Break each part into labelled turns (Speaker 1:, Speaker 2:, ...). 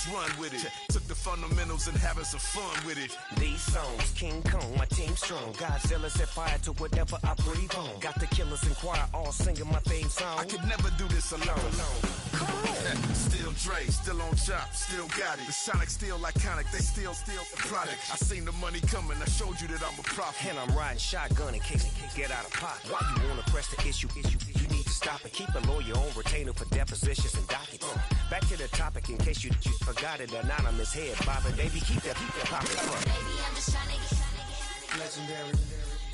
Speaker 1: just run with it. Took the fundamentals and having some fun with it.
Speaker 2: These songs, King Kong, my team strong. Godzilla set fire to whatever I breathe on. Got the killers in choir all singing my theme song.
Speaker 1: I could never do this alone.
Speaker 2: Come on.
Speaker 1: Still Dre, still on top, still got it. The Sonic still iconic, they still the product. I seen the money coming, I showed you that I'm a prophet.
Speaker 2: And I'm riding shotgun in case it can get out of pocket. Why you wanna press the issue? You need to stop it. Keep a lawyer on retainer for depositions and dockets. Back to the topic in case you forgot it. Anonymous head bobbing, baby, keep that popping.
Speaker 3: Baby, I'm just trying to get
Speaker 2: Legendary.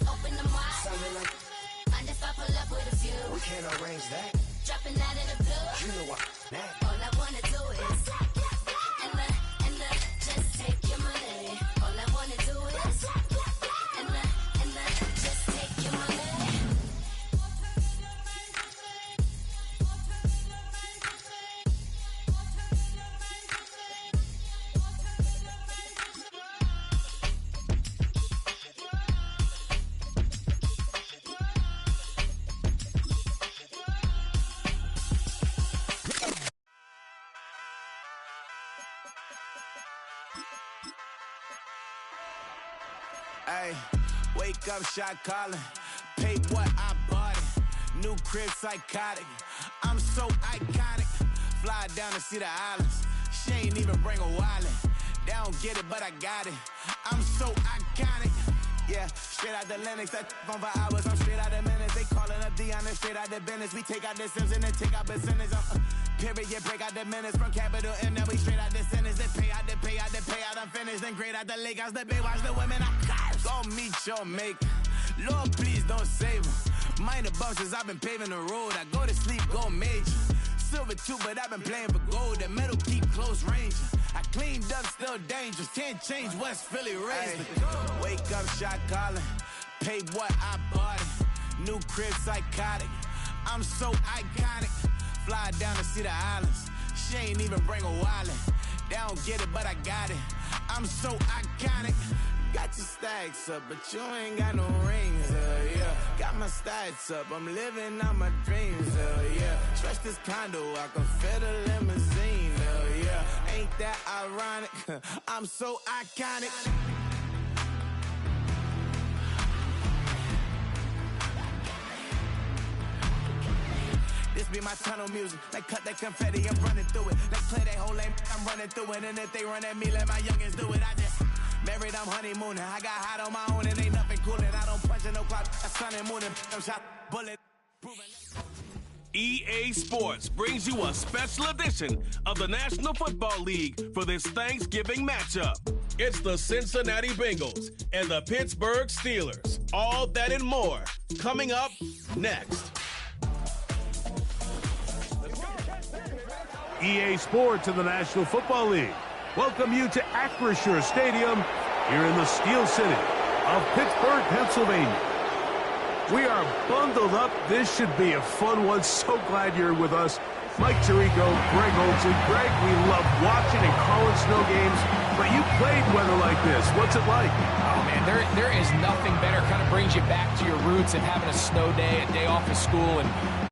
Speaker 3: Open the mind.
Speaker 2: Sounding like
Speaker 3: Mind if I pull up with a few?
Speaker 2: we can't arrange that.
Speaker 3: Dropping that in the blue.
Speaker 2: You know what? That.
Speaker 3: All I wanna do is and just take your money. All I wanna do is and just take your money.
Speaker 4: Hey, wake up, shot calling. Pay what I bought it. New crib, psychotic. I'm so iconic. Fly down to see the islands. She ain't even bring a wallet. They don't get it, but I got it. I'm so iconic. Yeah, straight out the Lennox. That phone for hours. I'm straight out the minutes. They calling up Dion and straight out the business. We take out the Sims and then take out percentage. Period, break out the minutes from capital M. Now we straight out the sentence. They pay out, I'm finished. Then grade out the Lakers. The big watch the women. I gon' meet your mate. Lord, please don't save them. Minor bumps as I've been paving the road. I go to sleep, go major. Silver too, but I've been playing for gold. The metal keep close range. I cleaned up, still dangerous. Can't change West Philly raised. Wake up, shot calling. Pay what I bought it. New crib, psychotic. I'm so iconic. Fly down to see the islands. She ain't even bring a wallet. They don't get it, but I got it. I'm so iconic. Got your stacks up, but you ain't got no rings, yeah. Got my stacks up, I'm living out my dreams, yeah. Stretch this condo, I can fit a limousine, yeah. Ain't that ironic? I'm so iconic. This be my tunnel music. They cut that confetti, I'm running through it. They play that whole lane, I'm running through it. And if they run at me, let my youngins do it. I just married, I'm honeymooning. I got hot on my own and ain't nothing coolin'. I don't punch in no clock, I sun and moon. I'm shot, bullet.
Speaker 5: EA Sports brings you a special edition of the National Football League for this Thanksgiving matchup. It's the Cincinnati Bengals and the Pittsburgh Steelers. All that and more coming up next.
Speaker 6: EA Sports and the National Football League welcome you to Acrisure Stadium here in the Steel City of Pittsburgh, Pennsylvania. We are bundled up. This should be a fun one. So glad you're with us. Mike Tirico, Greg Olson. Greg, we love watching and calling snow games, but you played weather like this. What's it like?
Speaker 7: Oh, man, there is nothing better. Kind of brings you back to your roots of having a snow day, a day off of school, and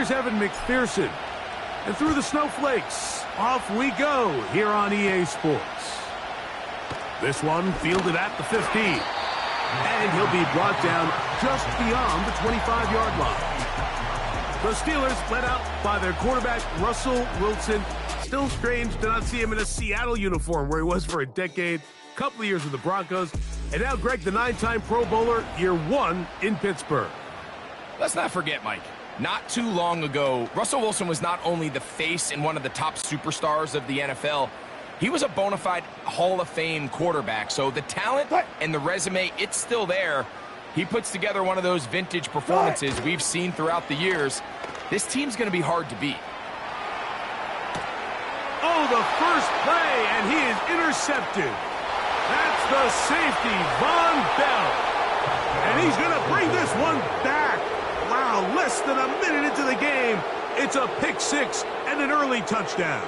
Speaker 6: here's Evan McPherson. And through the snowflakes, off we go here on EA Sports. This one fielded at the 15. And he'll be brought down just beyond the 25-yard line. The Steelers led out by their quarterback, Russell Wilson. Still strange to not see him in a Seattle uniform where he was for a decade, couple of years with the Broncos. And now Greg, the 9-time Pro Bowler, year one in Pittsburgh.
Speaker 7: let's not forget, Mike, not too long ago, Russell Wilson was not only the face and one of the top superstars of the NFL, he was a bona fide Hall of Fame quarterback. So the talent and the resume, it's still there. He puts together one of those vintage performances we've seen throughout the years. This team's going to be hard to beat.
Speaker 6: Oh, the first play, and he is intercepted. That's the safety, Von Bell. And he's going to bring this one back. Wow, less than a minute into the game. It's a pick six and an early touchdown.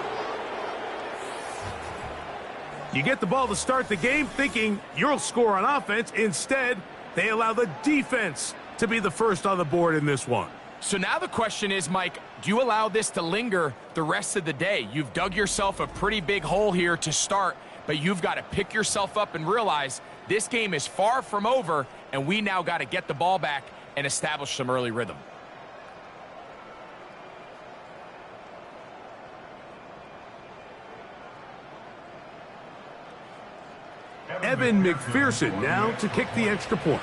Speaker 6: You get the ball to start the game thinking you'll score on offense. Instead, they allow the defense to be the first on the board in this one.
Speaker 7: So now the question is, Mike, do you allow this to linger the rest of the day? You've dug yourself a pretty big hole here to start, but you've got to pick yourself up and realize this game is far from over, and we now got to get the ball back and establish some early rhythm.
Speaker 6: Evan McPherson now to kick the extra point.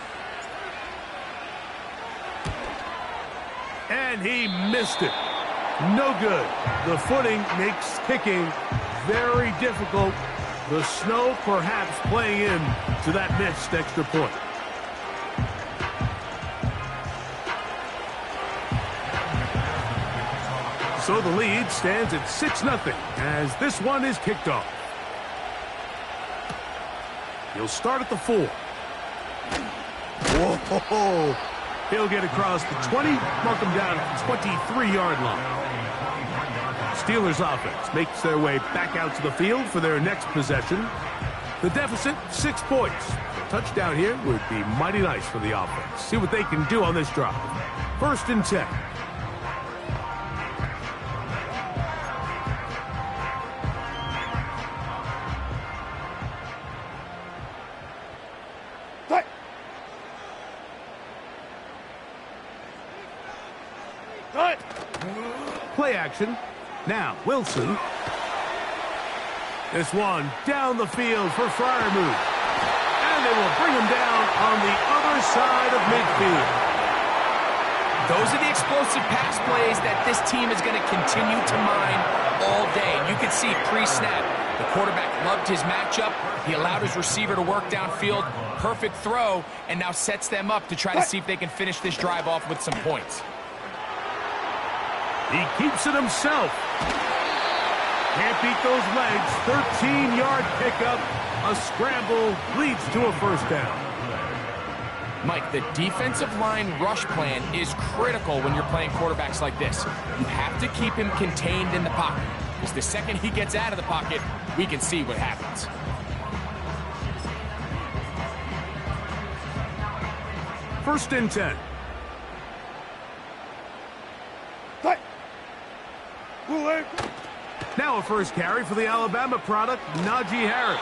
Speaker 6: And he missed it. No good. The footing makes kicking very difficult. The snow perhaps playing in to that missed extra point. So the lead stands at 6-0 as this one is kicked off. He'll start at the 4. Whoa! He'll get across the 20, mark him down at the 23-yard line. Steelers offense makes their way back out to the field for their next possession. The deficit, 6 points. A touchdown here would be mighty nice for the offense. See what they can do on this drive. 1st and 10. Play action. Now, Wilson. This one down the field for Freiermuth. And they will bring him down on the other side of midfield.
Speaker 7: Those are the explosive pass plays that this team is going to continue to mine all day. You can see pre-snap, the quarterback loved his matchup. He allowed his receiver to work downfield. Perfect throw, and now sets them up to try to see if they can finish this drive off with some points.
Speaker 6: He keeps it himself. Can't beat those legs. 13-yard pickup. A scramble leads to a 1st down.
Speaker 7: Mike, the defensive line rush plan is critical when you're playing quarterbacks like this. You have to keep him contained in the pocket, because the second he gets out of the pocket, we can see what happens.
Speaker 6: First and 10. Now a first carry for the Alabama product, Najee Harris.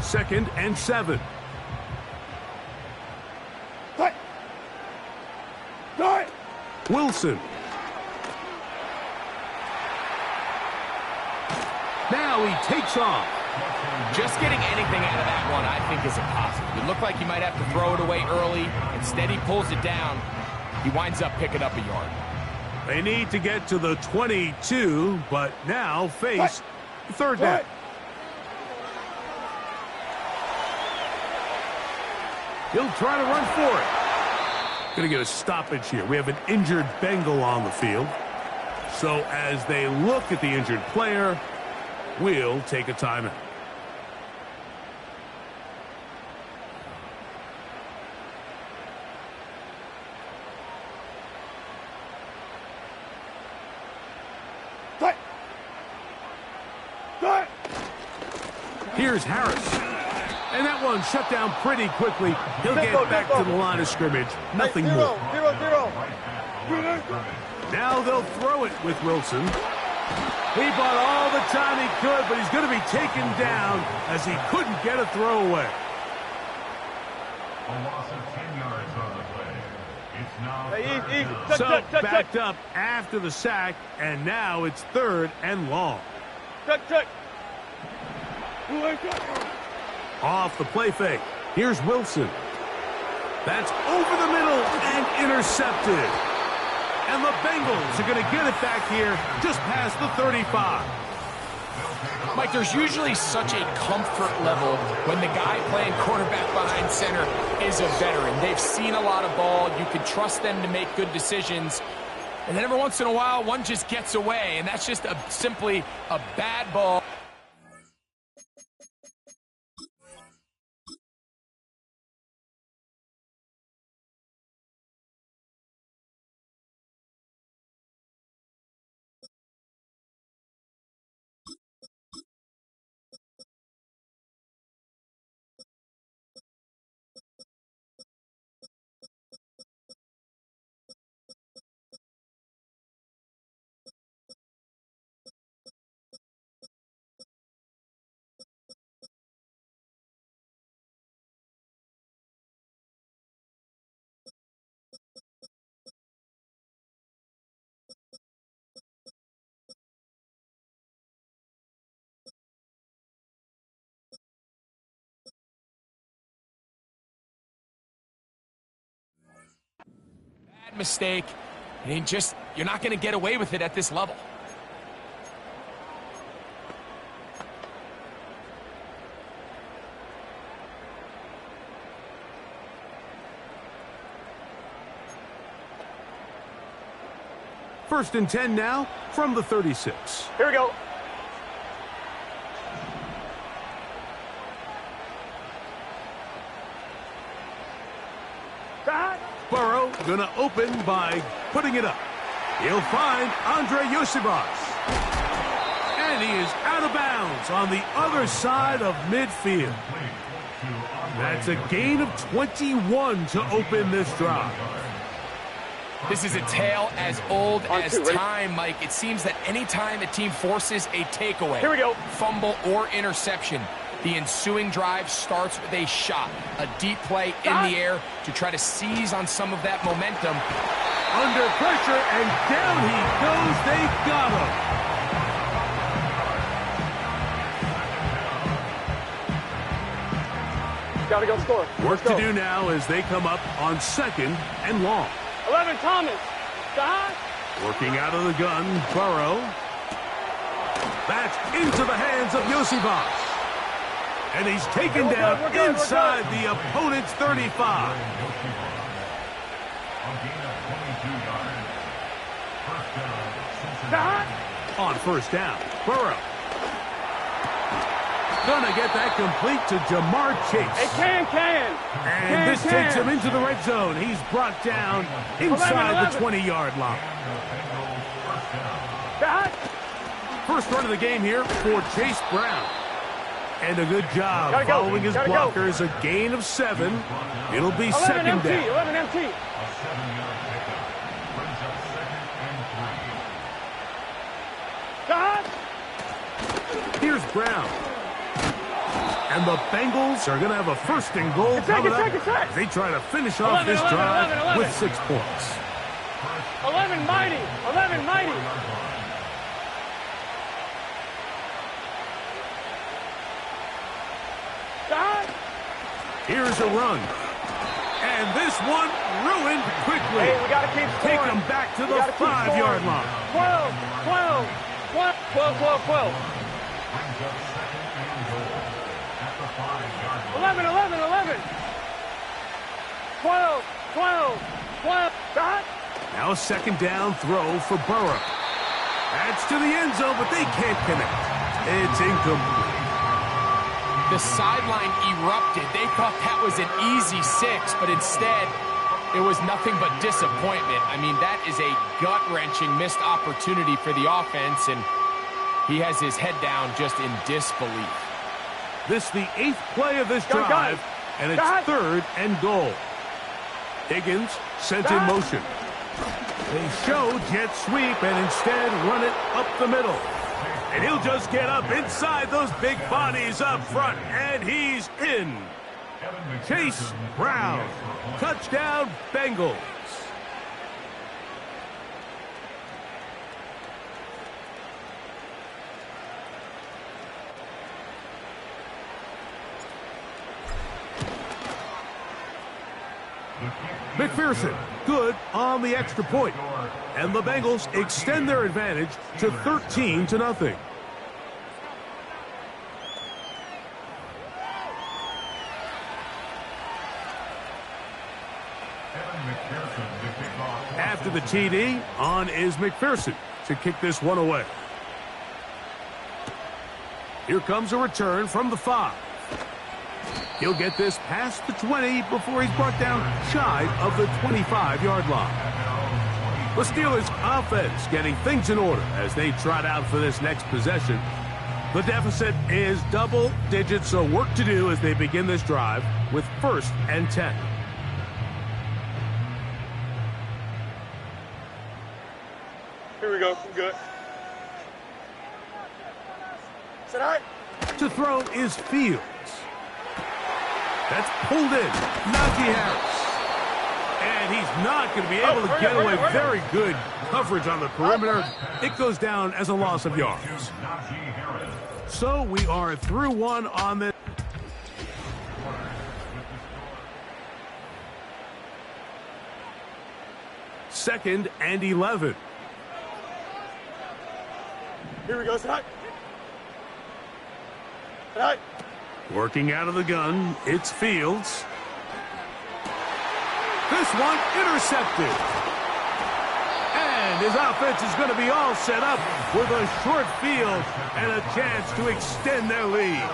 Speaker 6: Second and 7. Wilson. Now he takes off.
Speaker 7: Just getting anything out of that one, I think, is impossible. It looked like he might have to throw it away early. Instead, he pulls it down. He winds up picking up a yard.
Speaker 6: They need to get to the 22, but now face 3rd down. He'll try to run for it. Going to get a stoppage here. We have an injured Bengal on the field. So as they look at the injured player, we'll take a timeout. Here's Harris. And that one shut down pretty quickly. He'll get back to the line of scrimmage. Nothing more.
Speaker 8: 0-0.
Speaker 6: Now they'll throw it with Wilson. He bought all the time he could, but he's going to be taken down as he couldn't get a throwaway.
Speaker 8: A loss of 10 yards on the play. It's now
Speaker 6: So backed up after the sack, and now it's 3rd and long. Off the play fake. Here's Wilson. That's over the middle and intercepted. And the Bengals are going to get it back here just past the 35.
Speaker 7: Mike, there's usually such a comfort level when the guy playing quarterback behind center is a veteran. They've seen a lot of ball. You can trust them to make good decisions. And then every once in a while, one just gets away, and that's just simply a bad ball. Mistake, and you're not going to get away with it at this level.
Speaker 6: First and 10 now from the 36.
Speaker 9: Here we go.
Speaker 6: Burrow gonna open by putting it up. He'll find Andre Yosibas. And he is out of bounds on the other side of midfield. That's a gain of 21 to open this drive.
Speaker 7: This is a tale as old as time, Mike. It seems that any time a team forces a takeaway,
Speaker 9: here we go,
Speaker 7: fumble or interception, the ensuing drive starts with a shot, a deep play in the air to try to seize on some of that momentum.
Speaker 6: Under pressure, and down he goes. They got him.
Speaker 9: Gotta go score.
Speaker 6: Work to do now as they come up on 2nd and long.
Speaker 9: 11, Thomas.
Speaker 6: Working out of the gun, Burrow. That's into the hands of Yosibas. And he's taken down inside the opponent's 35. On first down, Burrow. Gonna get that complete to Jamar Chase. And this takes him into the red zone. He's brought down inside the 20-yard line. First run of the game here for Chase Brown. And a good job following his blockers. A gain of 7. It'll be 2nd down.
Speaker 9: 11 MT.
Speaker 6: Here's Brown. And the Bengals are going to have a 1st and goal coming up. They try to finish off this drive with 6 points.
Speaker 9: 11 mighty. 11 mighty.
Speaker 6: Here's a run. And this one ruined quickly.
Speaker 9: Hey, we got to keep scoring.
Speaker 6: Take them back to the 5-yard line.
Speaker 9: 12, 12, 12, 12, 12, 12. 11, 11, 11. 12, 12, 12.
Speaker 6: Now a 2nd down throw for Burrow. That's to the end zone, but they can't connect. It's incomplete.
Speaker 7: The sideline erupted. They thought that was an easy 6, but instead, it was nothing but disappointment. I mean, that is a gut-wrenching missed opportunity for the offense, and he has his head down just in disbelief.
Speaker 6: This the 8th play of this drive, and it's 3rd and goal. Higgins sent in motion. They show jet sweep and instead run it up the middle. And he'll just get up inside those big bodies up front, and he's in. Chase Brown, touchdown Bengals. McPherson good on the extra point. And the Bengals extend their advantage to 13-0. After the TD, on is McPherson to kick this one away. Here comes a return from the 5. He'll get this past the 20 before he's brought down shy of the 25-yard line. The Steelers' offense getting things in order as they trot out for this next possession. The deficit is double digits, so work to do as they begin this drive with 1st and 10.
Speaker 9: Here we go. I'm good. Sit high.
Speaker 6: To throw is Fields. That's pulled in. Najee Harris. And he's not going to be able to get away. Very good coverage on the perimeter. It goes down as a loss of yards. So we are through one on this. Second and 11.
Speaker 9: Here we go. Sit high. Sit high.
Speaker 6: Working out of the gun, it's Fields. This one intercepted. And his offense is going to be all set up with a short field and a chance to extend their lead.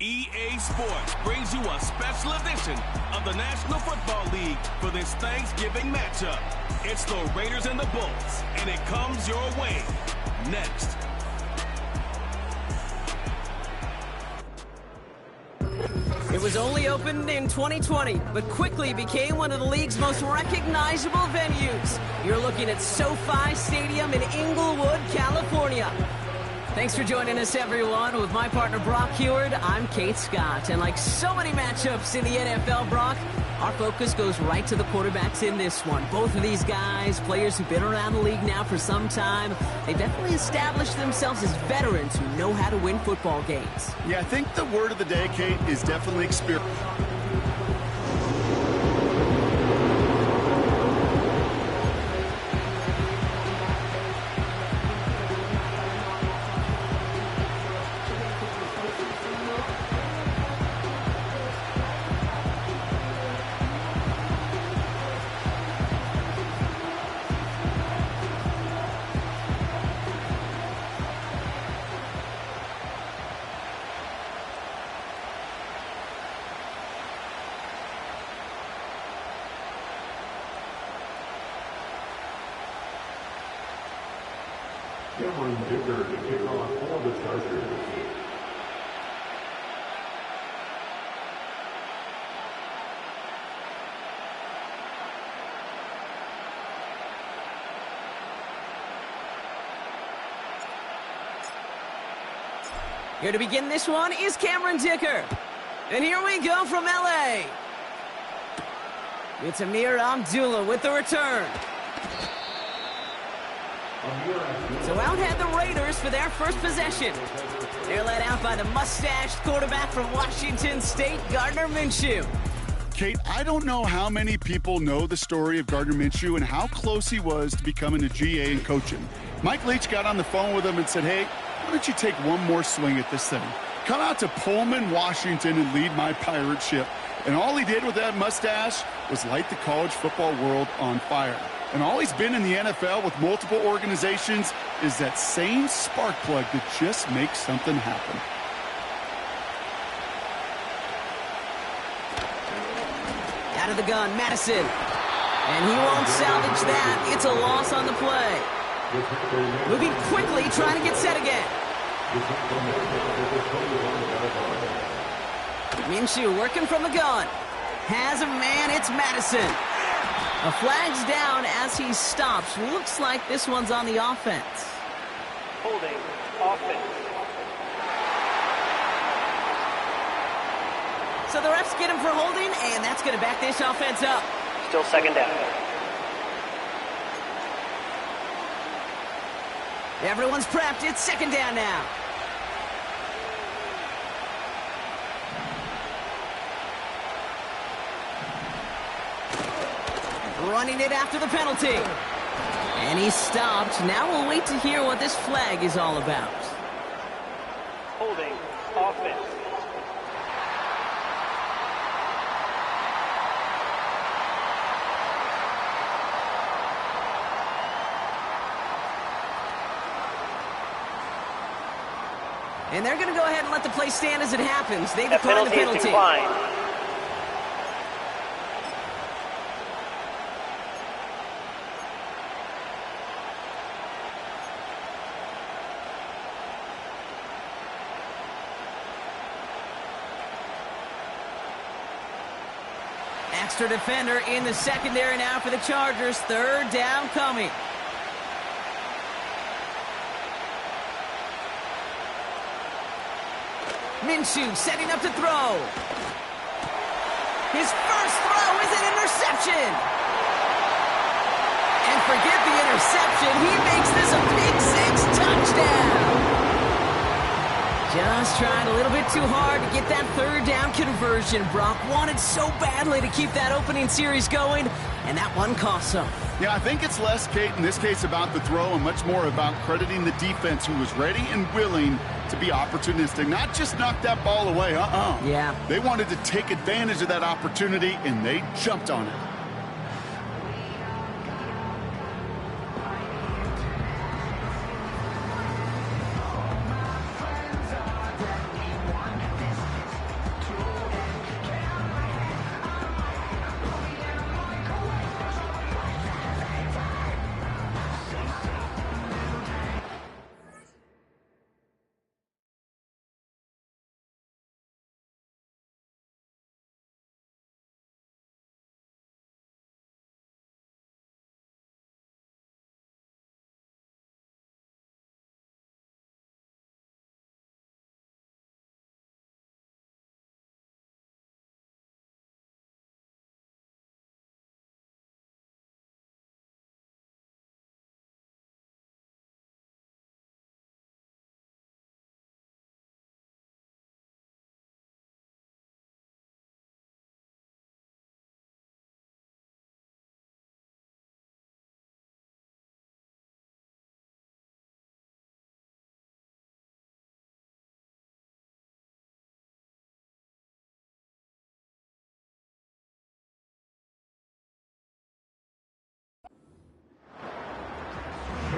Speaker 5: EA Sports brings you a special edition of the National Football League for this Thanksgiving matchup. It's the Raiders and the Bulls, and it comes your way next.
Speaker 10: It was only opened in 2020, but quickly became one of the league's most recognizable venues. You're looking at SoFi Stadium in Inglewood, California. Thanks for joining us, everyone. With my partner, Brock Heward, I'm Kate Scott. And like so many matchups in the NFL, Brock, our focus goes right to the quarterbacks in this one. Both of these guys, players who've been around the league now for some time, they definitely established themselves as veterans who know how to win football games.
Speaker 11: Yeah, I think the word of the day, Kate, is definitely experience.
Speaker 8: Cameron Dicker to kick off for the Chargers.
Speaker 10: Here to begin this one is Cameron Dicker. And here we go from L.A. It's Amir Abdullah with the return. So out head the Raiders for their first possession. They're led out by the mustached quarterback from Washington State, Gardner Minshew.
Speaker 11: Kate, I don't know how many people know the story of Gardner Minshew and how close he was to becoming a GA and coaching. Mike Leach got on the phone with him and said, hey, why don't you take one more swing at this thing? Come out to Pullman, Washington, and lead my pirate ship. And all he did with that mustache was light the college football world on fire. And all he's been in the NFL with multiple organizations is that same spark plug that just makes something happen.
Speaker 10: Out of the gun, Madison. And he won't salvage that. It's a loss on the play. Moving quickly, trying to get set again. Minshew working from the gun. Has a man, it's Madison. A flag's down as he stops. Looks like this one's on the offense.
Speaker 9: Holding offense.
Speaker 10: So the refs get him for holding, and that's going to back this offense up.
Speaker 9: Still second down.
Speaker 10: Everyone's prepped. It's second down now. Running it after the penalty. And he stopped. Now we'll wait to hear what this flag is all about.
Speaker 9: Holding offense.
Speaker 10: And they're going to go ahead and let the play stand as it happens. They
Speaker 9: That
Speaker 10: decline the
Speaker 9: penalty is
Speaker 10: penalty.
Speaker 9: declined.
Speaker 10: Extra defender in the secondary now for the Chargers. Third down coming. Minshew setting up to throw. His first throw is an interception. And forget the interception. He makes this a Big Six touchdown. Just tried a little bit too hard to get that third down conversion. Brock wanted so badly to keep that opening series going, and that one cost him.
Speaker 11: Yeah, I think it's less, Kate, in this case about the throw and much more about crediting the defense who was ready and willing to be opportunistic, not just knock that ball away.
Speaker 10: Yeah.
Speaker 11: They wanted to take advantage of that opportunity, and they jumped on it.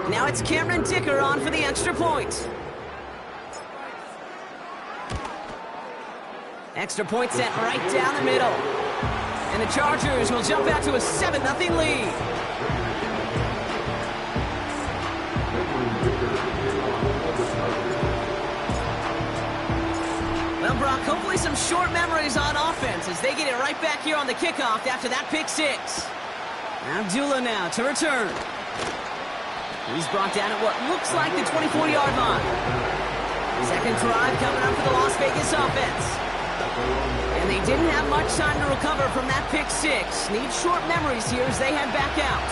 Speaker 10: Now it's Cameron Dicker on for the extra point. Extra point set right down the middle. And the Chargers will jump out to a 7-0 lead. Well, Brock, hopefully some short memories on offense as they get it right back here on the kickoff after that pick six. Abdullah now to return. He's brought down at what looks like the 24-yard line. Second drive coming up for the Las Vegas offense. And they didn't have much time to recover from that pick six. Need short memories here as they head back out.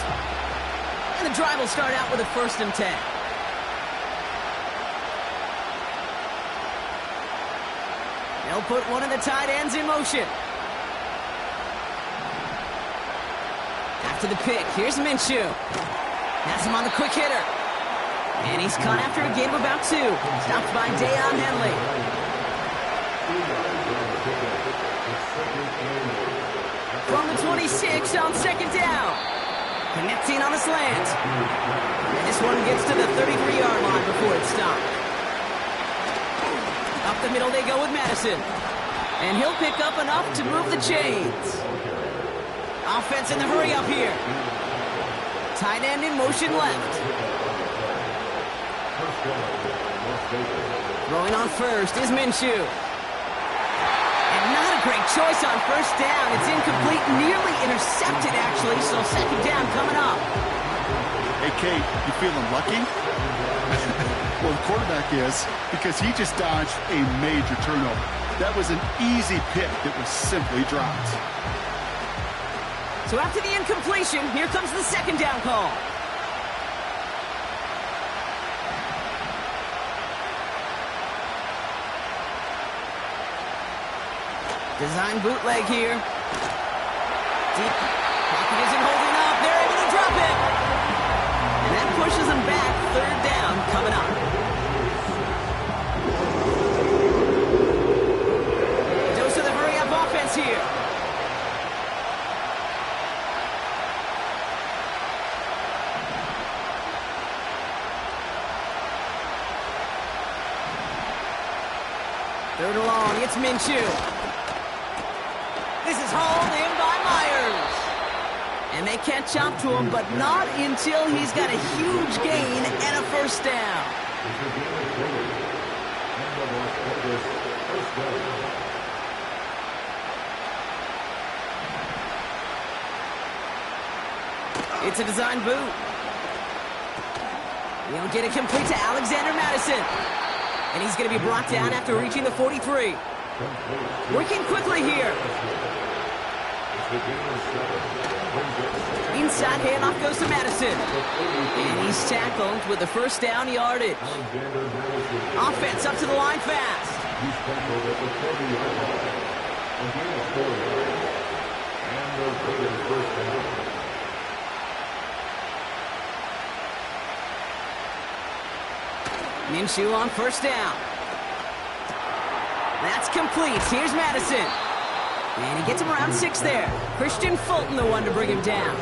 Speaker 10: And the drive will start out with a 1st and 10. They'll put one of the tight ends in motion. After the pick, here's Minshew. Has him on the quick hitter. And he's caught after a gain of about 2. Stopped by Deion Henley. From the 26 on 2nd down. Connecting on the slant. And this one gets to the 33-yard line before it's stopped. Up the middle they go with Madison. And he'll pick up enough to move the chains. Offense in the hurry up here. Tight end in motion left. Throwing on first is Minshew. And not a great choice on 1st down. It's incomplete, nearly intercepted actually, so 2nd down coming up.
Speaker 11: Hey, Kate, you feeling lucky? Well, the quarterback is, because he just dodged a major turnover. That was an easy pick that was simply dropped.
Speaker 10: So after the incompletion, here comes the 2nd down call. Design bootleg here. Deep. Pocket isn't holding up. They're able to drop it. And that pushes them back. 3rd down coming up. Dose of the hurry-up offense here. Third and long. It's Minshew. This is hauled in by Myers. And they can't jump to him, but not until he's got a huge gain and a 1st down. It's a design boot. They'll get it complete to Alexander Madison. And he's going to be brought down after reaching the 43. Working quickly here. Inside handoff goes to Madison. And he's tackled with the 1st down yardage. Offense up to the line fast. Minshew on 1st down. That's complete. Here's Madison. And he gets him around 6 there. Christian Fulton, the one to bring him down.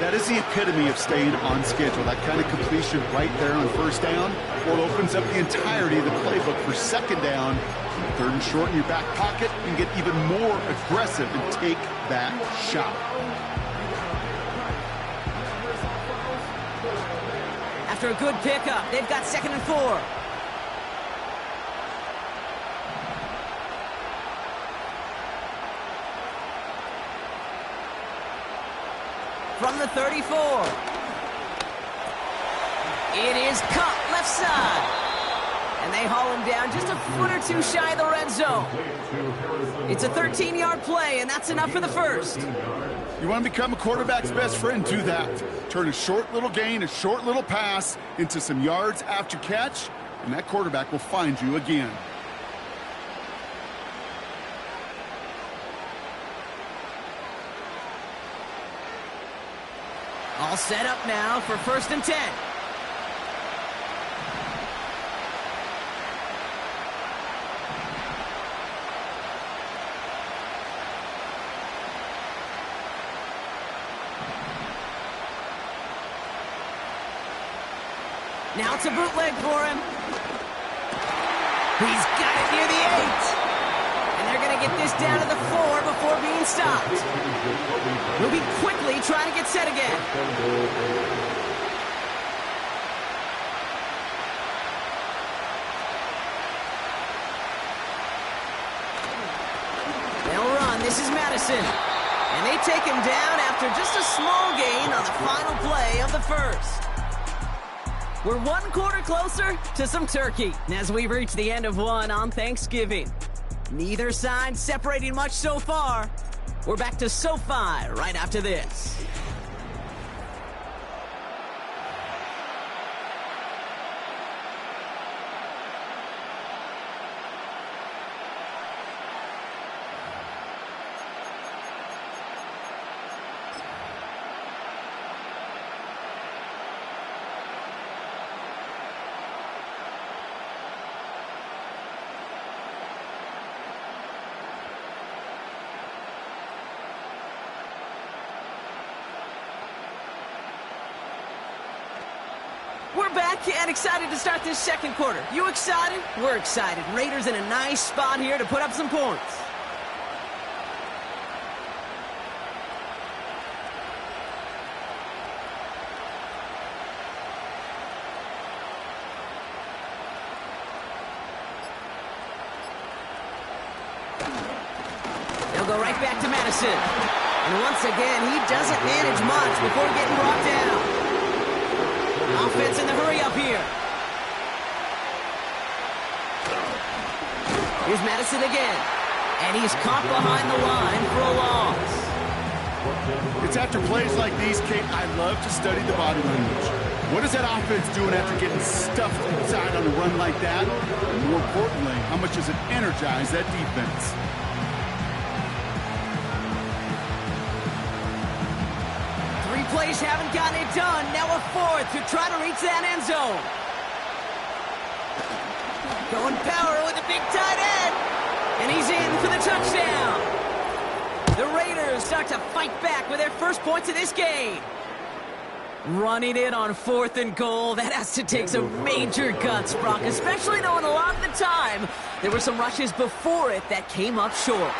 Speaker 11: That is the epitome of staying on schedule. That kind of completion right there on 1st down. Well, it opens up the entirety of the playbook for 2nd down. 3rd and short in your back pocket. You can get even more aggressive and take that shot.
Speaker 10: After a good pickup, they've got 2nd and 4. From the 34. It is cut left side. And they haul him down just a foot or 2 shy of the red zone. It's a 13-yard play, and that's enough for the 1st.
Speaker 11: You want to become a quarterback's best friend, do that. Turn a short little gain, a short little pass into some yards after catch, and that quarterback will find you again.
Speaker 10: All set up now for 1st and 10. Now it's a bootleg for him. He's got it near the 8. And they're going to get this down to the 4 before being stopped. Moving quickly, trying to get set again. They'll run. This is Madison. And they take him down after just a small gain on the final play of the 1st. We're one quarter closer to some turkey as we've reached the end of one on Thanksgiving. Neither side separating much so far. We're back to SoFi right after this. We're back and excited to start this second quarter. You excited? We're excited. Raiders in a nice spot here to put up some points. They'll go right back to Madison. And once again, he doesn't manage much before getting brought down. Offense in the hurry-up here. Here's Madison again. And he's caught behind the line for a loss.
Speaker 11: It's after plays like these, Kate, I love to study the body language. What is that offense doing after getting stuffed inside on a run like that? And more importantly, how much does it energize that defense?
Speaker 10: Plays haven't gotten it done. Now a fourth to try to reach that end zone. Going power with a big tight end. And he's in for the touchdown. The Raiders start to fight back with their first points of this game. Running it on 4th and goal, that has to take some major guts, Brock, especially knowing a lot of the time there were some rushes before it that came up short.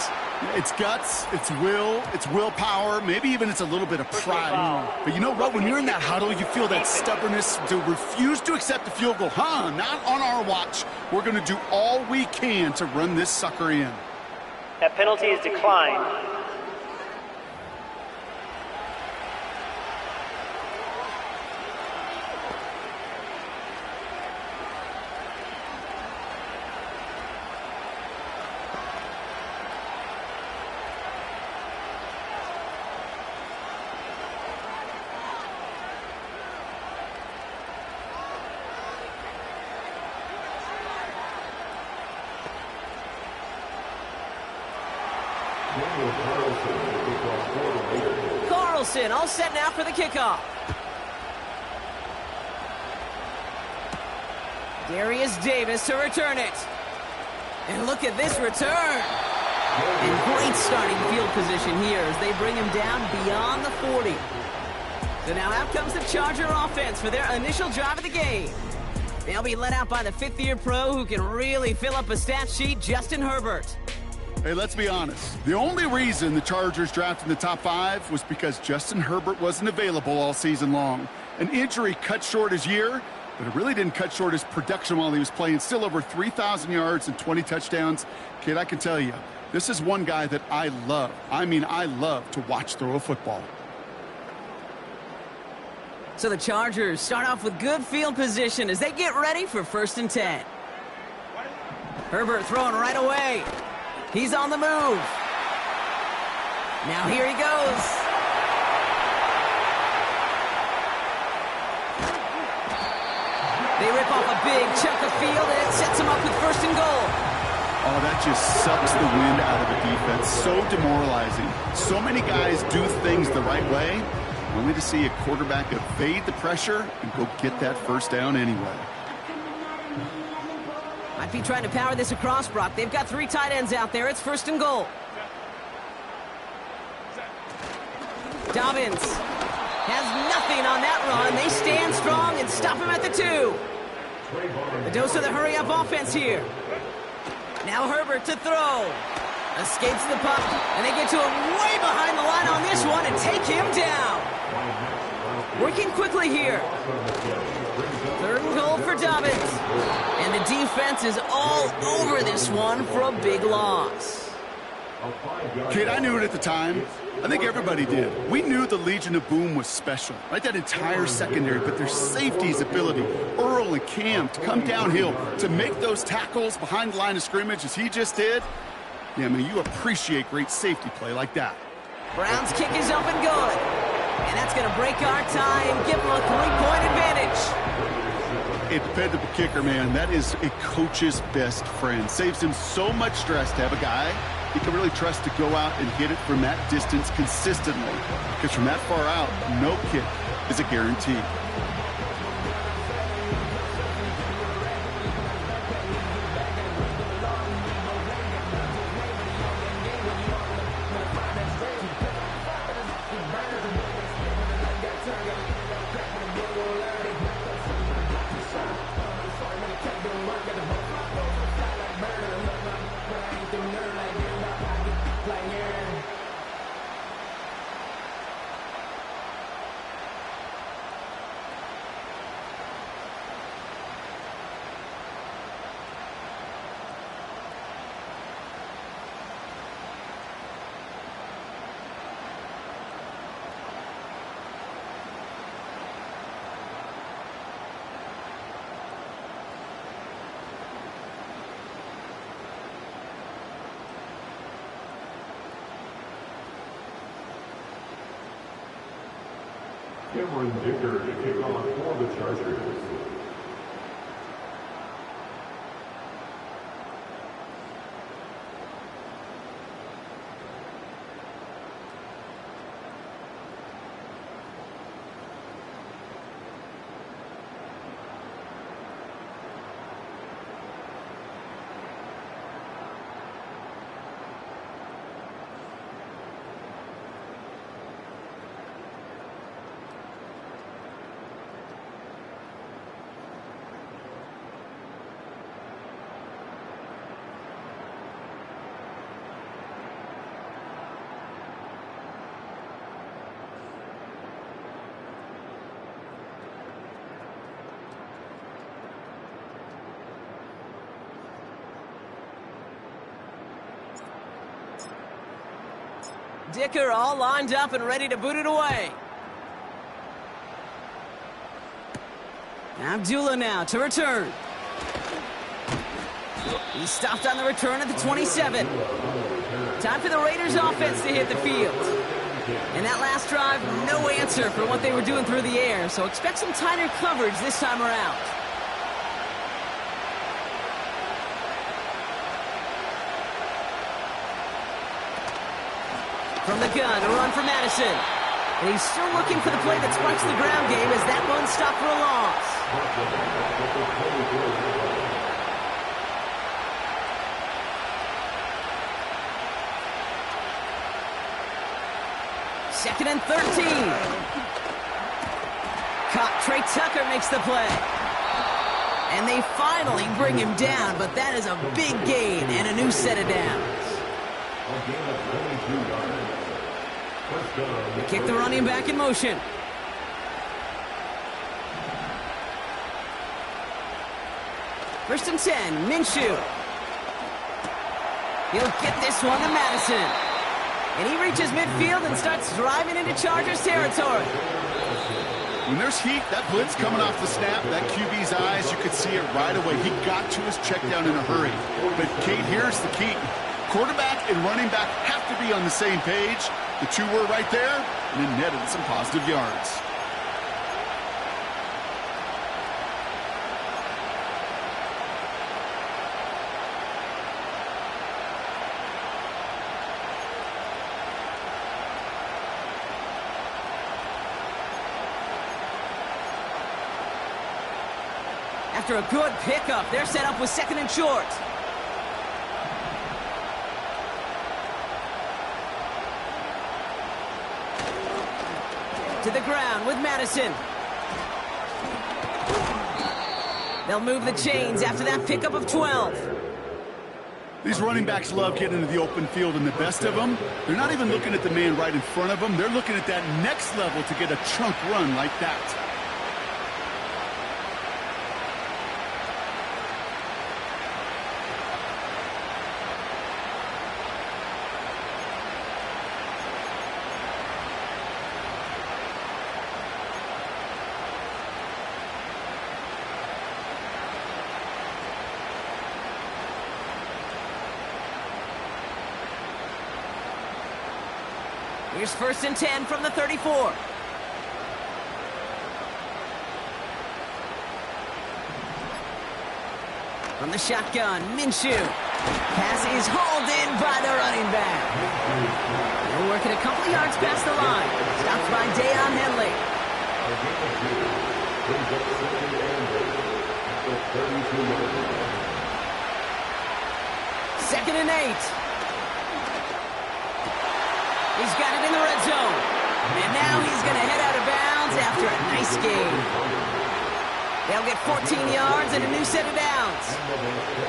Speaker 11: It's guts, it's will, it's willpower, maybe even it's a little bit of pride. But you know what? When you're in that huddle, you feel that stubbornness to refuse to accept the field goal. Not on our watch. We're going to do all we can to run this sucker in.
Speaker 9: That penalty is declined.
Speaker 10: Carlson all set now for the kickoff. Darius Davis to return it. And look at this return. And great starting field position here as they bring him down beyond the 40. So now out comes the Charger offense for their initial drive of the game. They'll be led out by the 5th-year pro who can really fill up a stat sheet, Justin Herbert.
Speaker 11: Hey, let's be honest. The only reason the Chargers drafted in the top 5 was because Justin Herbert wasn't available all season long. An injury cut short his year, but it really didn't cut short his production while he was playing. Still over 3,000 yards and 20 touchdowns. Kid, I can tell you, this is one guy that I love. I mean, I love to watch throw a football.
Speaker 10: So the Chargers start off with good field position as they get ready for 1st and 10. Herbert throwing right away. He's on the move. Now here he goes. They rip off a big chunk of field and it sets him up with 1st and goal.
Speaker 11: Oh, that just sucks the wind out of the defense. So demoralizing. So many guys do things the right way, only to see a quarterback evade the pressure and go get that 1st down anyway.
Speaker 10: Might be trying to power this across, Brock. They've got 3 tight ends out there. It's 1st and goal. Dobbins has nothing on that run. They stand strong and stop him at the 2. The dose of the hurry-up offense here. Now Herbert to throw. Escapes the puck, and they get to him way behind the line on this one and take him down. Working quickly here. 3rd and goal for Dobbins. And the defense is all over this one for a big loss.
Speaker 11: Kid, I knew it at the time. I think everybody did. We knew the Legion of Boom was special, right? That entire secondary, but their safety's ability, Earl and Cam, to come downhill, to make those tackles behind the line of scrimmage as he just did. Yeah, man, you appreciate great safety play like that.
Speaker 10: Brown's kick is up and good. And that's going to break our tie and give them a 3-point advantage.
Speaker 11: A dependable kicker, man. That is a coach's best friend. Saves him so much stress to have a guy he can really trust to go out and hit it from that distance consistently. Because from that far out, no kick is a guarantee.
Speaker 8: Cameron Dicker to kick off for the Chargers.
Speaker 10: Dicker all lined up and ready to boot it away. Abdullah now to return. He stopped on the return at the 27. Time for the Raiders offense to hit the field. And that last drive, no answer for what they were doing through the air, so expect some tighter coverage this time around. From the gun, a run for Madison. And he's still looking for the play that sparks the ground game as that one stopped for a loss. Second and 13. Caught. Trey Tucker makes the play. And they finally bring him down, but that is a big gain and a new set of downs. They kick the running back in motion. First and 10, Minshew. He'll get this one to Madison. And he reaches midfield and starts driving into Chargers territory.
Speaker 11: When there's heat, that blitz coming off the snap, that QB's eyes, you could see it right away. He got to his check down in a hurry. But, Kate, here's the key. Quarterback and running back have to be on the same page. The two were right there, and it netted some positive yards.
Speaker 10: After a good pickup, they're set up with second and short. To the ground with Madison. They'll move the chains after that pickup of 12.
Speaker 11: These running backs love getting into the open field, and the best of them, they're not even looking at the man right in front of them. They're looking at that next level to get a chunk run like that.
Speaker 10: Here's 1st and 10 from the 34. From the shotgun, Minshew. Pass is hauled in by the running back. They're working a couple yards past the line. Stopped by Deion Henley. 2nd and 8. He's got it in the red zone. And now he's going to head out of bounds after a nice game. They'll get 14 yards and a new set of downs.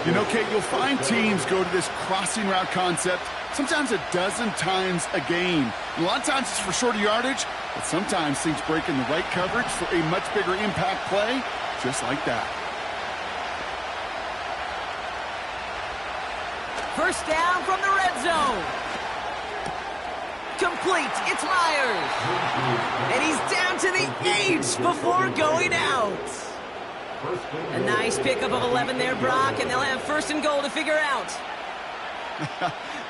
Speaker 11: You know, Kate, you'll find teams go to this crossing route concept sometimes a dozen times a game. And a lot of times it's for shorter yardage, but sometimes things break in the right coverage for a much bigger impact play, just like that.
Speaker 10: 1st down from the red zone. Complete. It's Myers. And he's down to the 8 before going out. A nice pickup of 11 there, Brock, and they'll have 1st and goal to figure out.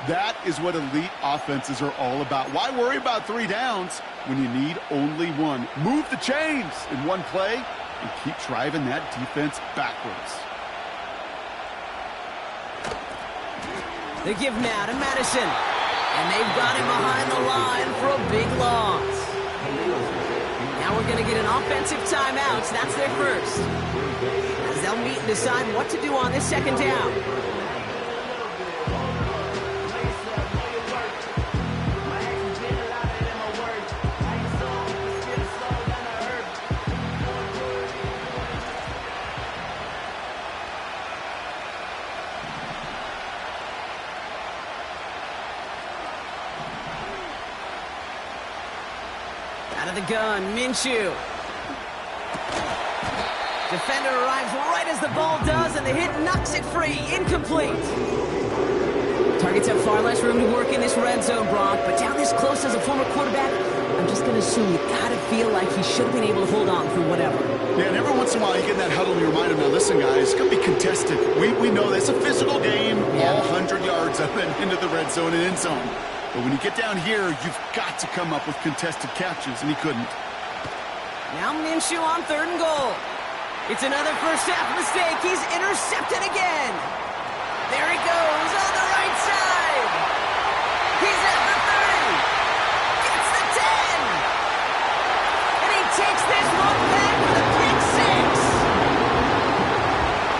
Speaker 11: That is what elite offenses are all about. Why worry about 3 downs when you need only 1? Move the chains in one play and keep driving that defense backwards.
Speaker 10: They give now to Madison. And they've got him behind the line for a big loss. Now we're going to get an offensive timeout. So that's their first. As they'll meet and decide what to do on this 2nd down. Out of the gun, Minshew. Defender arrives right as the ball does, and the hit knocks it free. Incomplete. Targets have far less room to work in this red zone, Brock, but down this close as a former quarterback, I'm just going to assume you got to feel like he should have been able to hold on through whatever.
Speaker 11: Yeah, and every once in a while you get in that huddle and you remind him, now listen, guys, it's going to be contested. We know this. It's a physical game, all 100 yards up and into the red zone and end zone. But when you get down here, you've got to come up with contested catches, and he couldn't.
Speaker 10: Now Minshew on 3rd and goal. It's another first half mistake. He's intercepted again. There he goes on the right side. He's at the 30. Gets the 10. And he takes this one back for the pick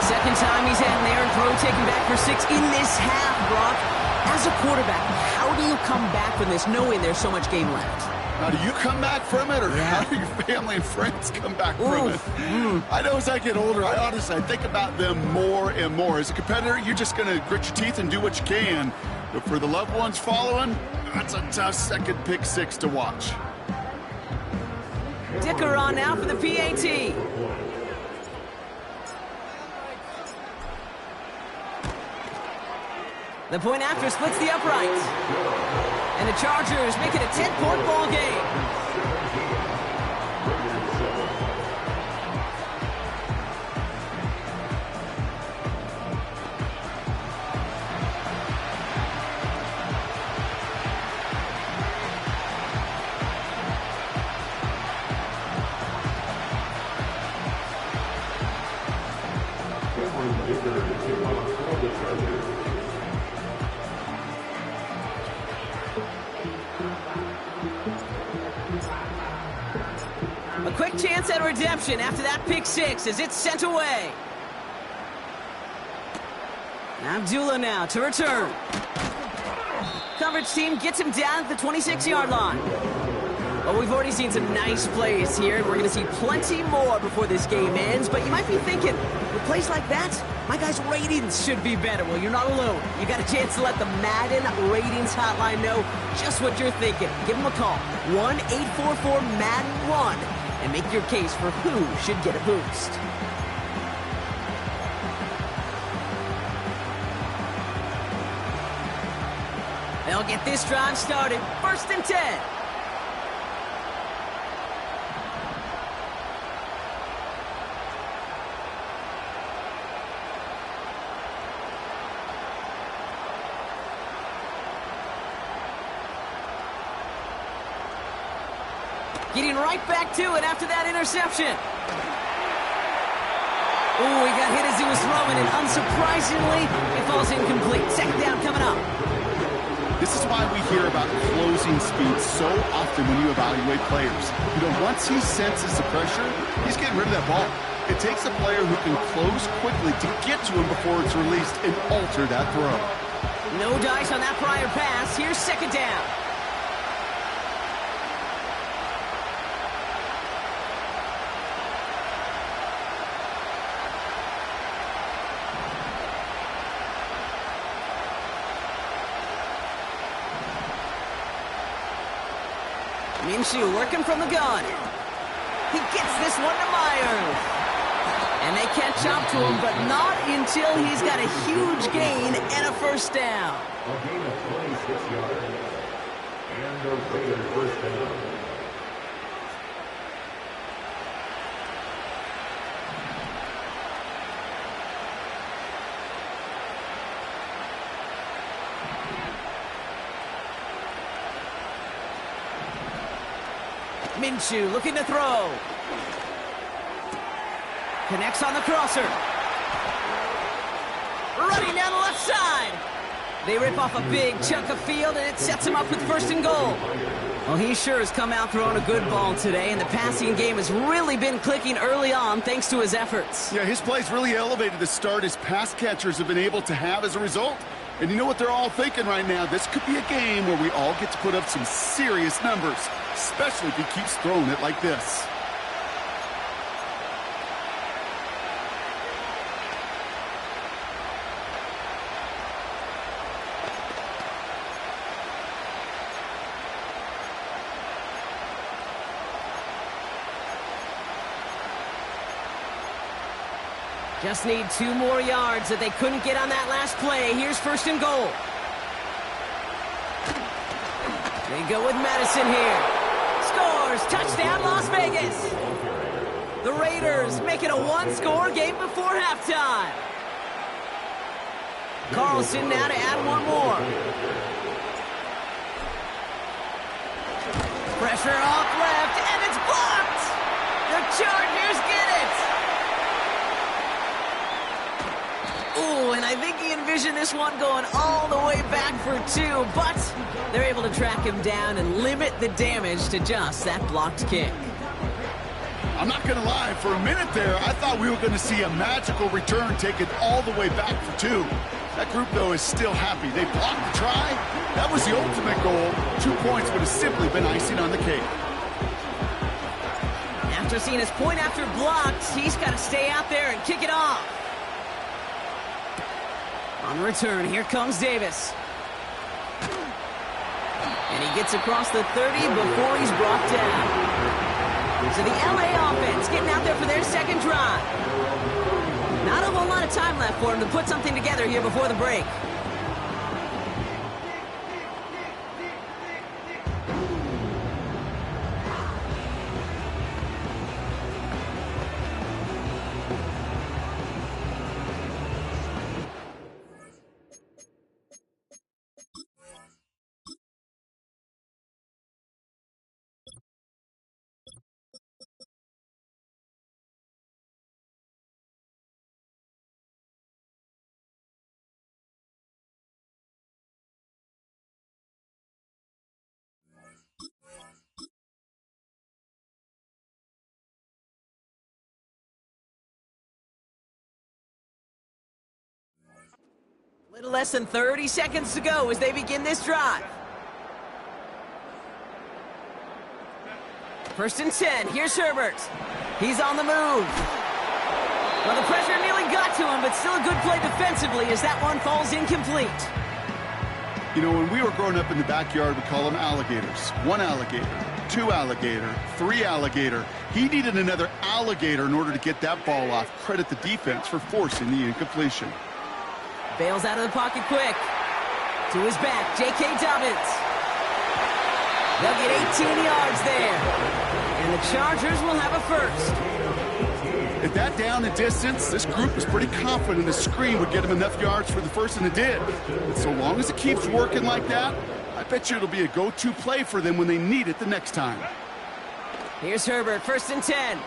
Speaker 10: 6. Second time he's had an errant throw taken back for 6 in this half, Brock. As a quarterback, how do you come back from this knowing there's so much game left?
Speaker 11: Now, do you come back from it, or how do your family and friends come back from it? I know as I get older, I think about them more and more. As a competitor, you're just going to grit your teeth and do what you can. But for the loved ones following, that's a tough second pick 6 to watch.
Speaker 10: Dicker on now for the PAT. The point after splits the uprights. And the Chargers make it a 10-point ball game. A quick chance at redemption after that pick 6 as it's sent away. Abdullah now to return. Coverage team gets him down at the 26-yard line. Well, we've already seen some nice plays here, and we're going to see plenty more before this game ends. But you might be thinking, with plays like that, my guys' ratings should be better. Well, you're not alone. You got a chance to let the Madden ratings hotline know just what you're thinking. Give them a call, 1-844-MADDEN-1, and make your case for who should get a boost. They'll get this drive started. 1st and 10. Getting right back to it after that interception. Oh, he got hit as he was throwing, and unsurprisingly, it falls incomplete. Second down coming up.
Speaker 11: This is why we hear about closing speed so often when you evaluate players. You know, once he senses the pressure, he's getting rid of that ball. It takes a player who can close quickly to get to him before it's released and alter that throw.
Speaker 10: No dice on that prior pass. Here's second down. Minshew working from the gun. He gets this one to Myers. And they catch up to him, but not until he's got a huge gain and a first down.
Speaker 8: A gain of 26 yards. And a Raiders first down.
Speaker 10: Minshew looking to throw. Connects on the crosser. Running down the left side. They rip off a big chunk of field, and it sets him up with first and goal. Well, he sure has come out throwing a good ball today, and the passing game has really been clicking early on thanks to his efforts.
Speaker 11: Yeah, his play's really elevated the start his pass catchers have been able to have as a result. And you know what they're all thinking right now? This could be a game where we all get to put up some serious numbers, especially if he keeps throwing it like this.
Speaker 10: Just need 2 more yards that they couldn't get on that last play. Here's first and goal. They go with Madison here. Scores! Touchdown, Las Vegas! The Raiders make it a 1-score game before halftime. Carlson now to add 1 more. Pressure off left, and it's blocked! The Chargers get it! Ooh, and I think he envisioned this one going all the way back for 2, but they're able to track him down and limit the damage to just that blocked kick.
Speaker 11: I'm not going to lie, for a minute there, I thought we were going to see a magical return taken all the way back for 2. That group, though, is still happy. They blocked the try. That was the ultimate goal. 2 points would have simply been icing on the cake.
Speaker 10: After seeing his point after blocked, he's got to stay out there and kick it off. On return, here comes Davis. And he gets across the 30 before he's brought down. So the LA offense getting out there for their second drive. Not a whole lot of time left for him to put something together here before the break. A little less than 30 seconds to go as they begin this drive. First and 10. Here's Herbert. He's on the move. Well, the pressure nearly got to him, but still a good play defensively as that one falls incomplete.
Speaker 11: You know, when we were growing up in the backyard, we call them alligators. 1 alligator, 2 alligator, 3 alligator. He needed another alligator in order to get that ball off. Credit the defense for forcing the incompletion.
Speaker 10: Bails out of the pocket quick. To his back, J.K. Dobbins. They'll get 18 yards there. And the Chargers will have a first.
Speaker 11: At that down and distance, this group was pretty confident the screen would get them enough yards for the first, and it did. But so long as it keeps working like that, I bet you it'll be a go-to play for them when they need it the next time.
Speaker 10: Here's Herbert, 1st and 10.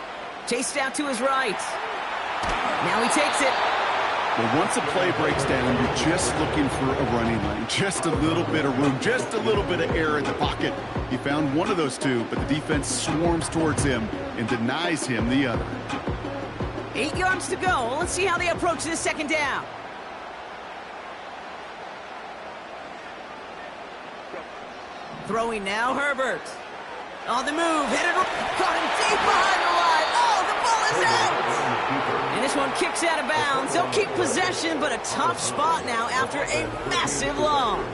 Speaker 10: Chased out to his right. Now he takes it.
Speaker 11: Well, once a play breaks down, you're just looking for a running lane. Just a little bit of room, just a little bit of air in the pocket. He found one of those two, but the defense swarms towards him and denies him the other.
Speaker 10: 8 yards to go. Let's see how they approach this 2nd down. Throwing now, Herbert. On the move, headed, caught him deep behind the line. Oh, the ball is out! And this one kicks out of bounds. They'll keep possession, but a tough spot now after a massive loss.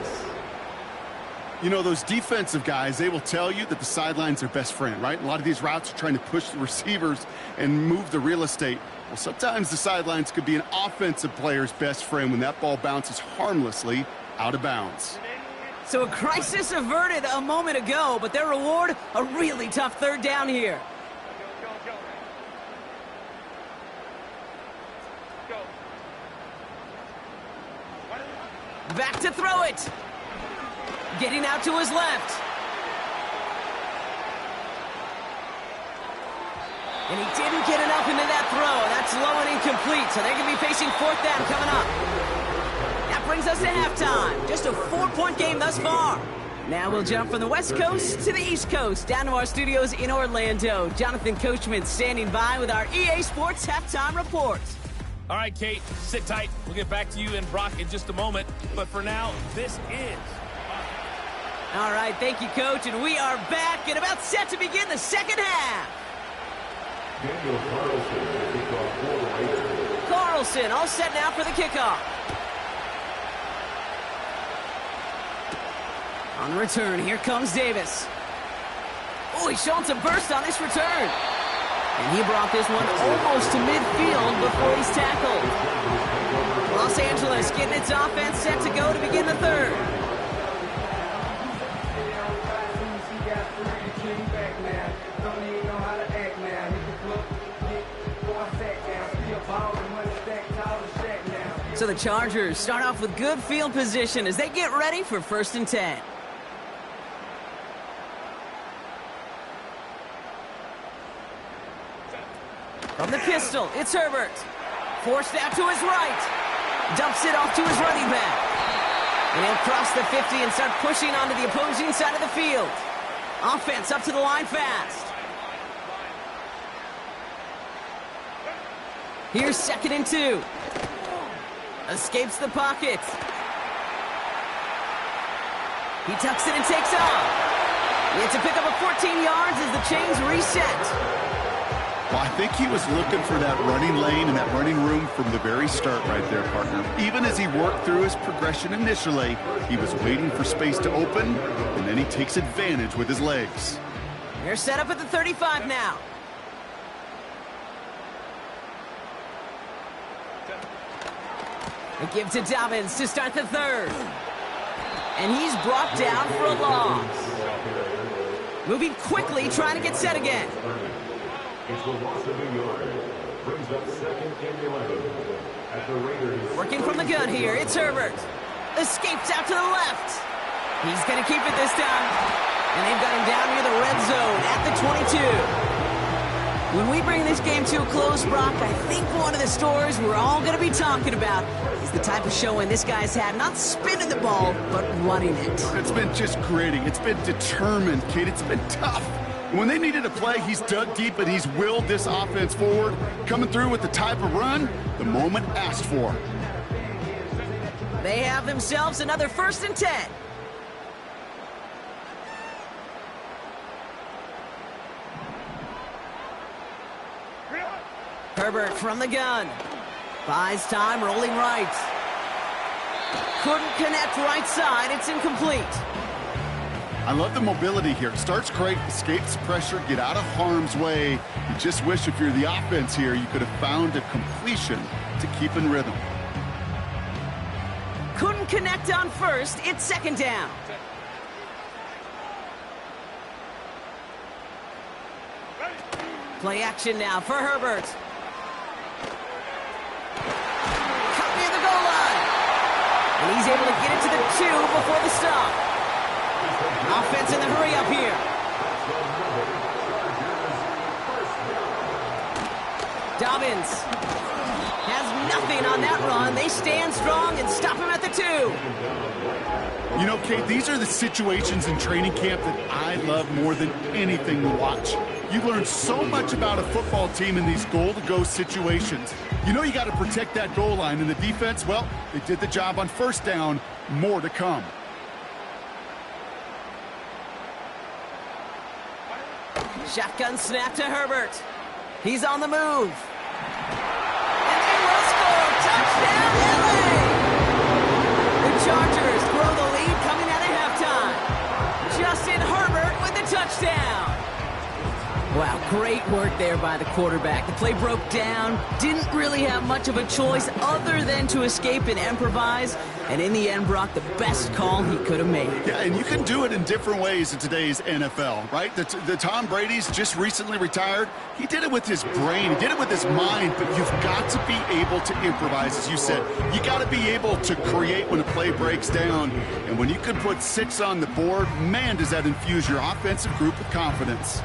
Speaker 11: You know, those defensive guys, they will tell you that the sideline's their best friend, right? A lot of these routes are trying to push the receivers and move the real estate. Well, sometimes the sidelines could be an offensive player's best friend when that ball bounces harmlessly out of bounds.
Speaker 10: So a crisis averted a moment ago, but their reward, a really tough 3rd down here. Back to throw it. Getting out to his left. And he didn't get enough into that throw. That's low and incomplete, so they're going to be facing 4th down coming up. That brings us to halftime. Just a 4-point game thus far. Now we'll jump from the West Coast to the East Coast, down to our studios in Orlando. Jonathan Coachman standing by with our EA Sports Halftime Report.
Speaker 12: All right, Kate, sit tight. We'll get back to you and Brock in just a moment. But for now, this is...
Speaker 10: All right, thank you, Coach. And we are back and about set to begin the 2nd half. Carlson all set now for the kickoff. On the return, here comes Davis. Oh, he's showing some burst on this return. And he brought this one almost to midfield before he's tackled. Los Angeles getting its offense set to go to begin the 3rd. So the Chargers start off with good field position as they get ready for 1st and 10. From the pistol, it's Herbert. Forced out to his right. Dumps it off to his running back. And he'll cross the 50 and start pushing onto the opposing side of the field. Offense up to the line fast. Here's 2nd and 2. Escapes the pocket. He tucks it and takes off. He had to pick up a 14 yards as the chains reset.
Speaker 11: Well, I think he was looking for that running lane and that running room from the very start right there, partner. Even as he worked through his progression initially, he was waiting for space to open, and then he takes advantage with his legs.
Speaker 10: They're set up at the 35 now. A give to Dobbins to start the 3rd. And he's brought down for a loss. Moving quickly, trying to get set again. Working from the gun here, it's Herbert. Escapes out to the left. He's going to keep it this time. And they've got him down near the red zone at the 22. When we bring this game to a close, Brock, I think one of the stories we're all going to be talking about is the type of showing this guy's had, not spinning the ball, but running it.
Speaker 11: It's been just gritty. It's been determined, Kate. It's been tough. When they needed a play, he's dug deep and he's willed this offense forward, coming through with the type of run the moment asked for.
Speaker 10: They have themselves another 1st and 10. Herbert from the gun. Buys time, rolling right. Couldn't connect right side. It's incomplete.
Speaker 11: I love the mobility here. Starts great, escapes pressure, get out of harm's way. You just wish if you're the offense here, you could have found a completion to keep in rhythm.
Speaker 10: Couldn't connect on 1st. It's 2nd down. Play action now for Herbert. Cut near the goal line. And he's able to get it to the 2 before the stop. Offense in the hurry up here. Dobbins has nothing on that run. They stand strong and stop him at the 2.
Speaker 11: You know, Kate, these are the situations in training camp that I love more than anything to watch. You learn so much about a football team in these goal-to-go situations. You know you got to protect that goal line, and the defense, well, they did the job on first down. More to come.
Speaker 10: Shotgun snap to Herbert. He's on the move. And they will score. Touchdown, LA! The Chargers throw the lead coming out of halftime. Justin Herbert with the touchdown. Wow, great work there by the quarterback. The play broke down. Didn't really have much of a choice other than to escape and improvise. And in the end, Brock, the best call he could have made.
Speaker 11: Yeah, and you can do it in different ways in today's NFL, right? The Tom Brady's just recently retired. He did it with his brain. He did it with his mind. But you've got to be able to improvise, as you said. You got to be able to create when a play breaks down. And when you can put 6 on the board, man, does that infuse your offensive group with confidence.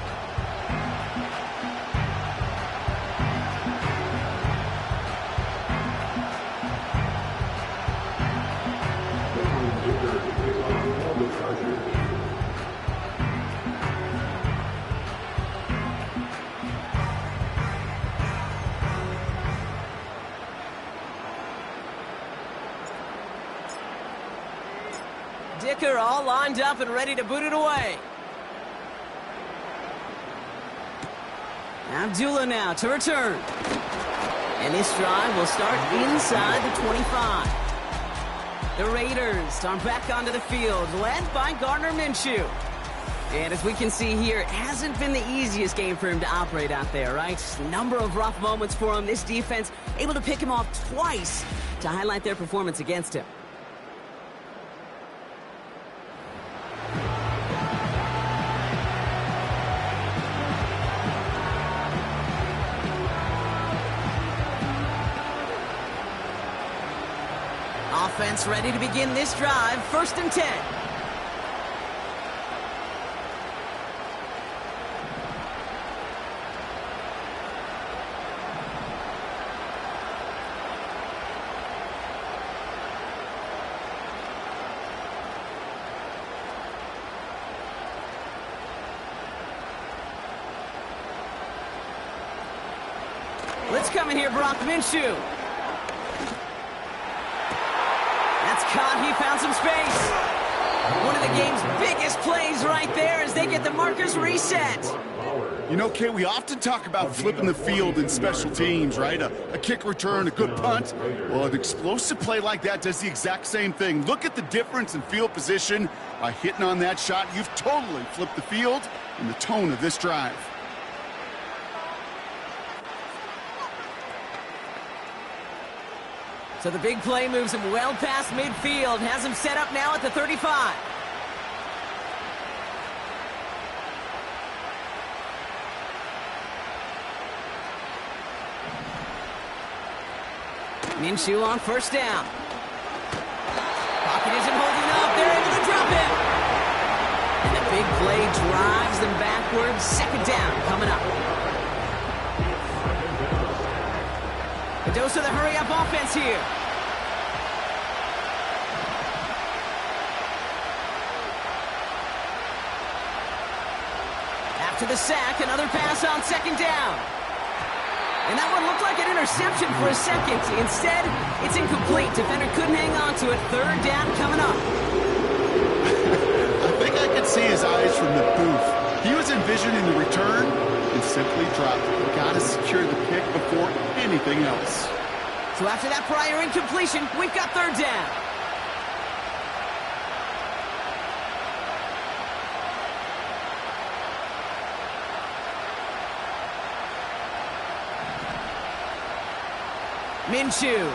Speaker 10: Dicker all lined up and ready to boot it away. Abdullah now to return. And this drive will start inside the 25. The Raiders are back onto the field, led by Gardner Minshew. And as we can see here, it hasn't been the easiest game for him to operate out there, right? Number of rough moments for him. This defense able to pick him off twice to highlight their performance against him. Offense ready to begin this drive. 1st and 10. Let's come in here, Brock Minshew. Caught, he found some space. One of the game's biggest plays right there as they get the markers reset.
Speaker 11: You know, Kay, we often talk about flipping the field in special teams, right? A kick return, a good punt. Well, an explosive play like that does the exact same thing. Look at the difference in field position. By hitting on that shot, you've totally flipped the field and the tone of this drive.
Speaker 10: So the big play moves him well past midfield, has him set up now at the 35. Minshew on 1st down. Pocket isn't holding up. They're able to drop him. And the big play drives them backwards. 2nd down coming up. A dose of the hurry-up offense here. After the sack, another pass on 2nd down. And that one looked like an interception for a second. Instead, it's incomplete. Defender couldn't hang on to it. 3rd down coming up.
Speaker 11: I think I could see his eyes from the booth. He was envisioning the return and simply dropped it. You got to secure the pick before anything else.
Speaker 10: So after that prior incompletion, we've got 3rd down. Minshew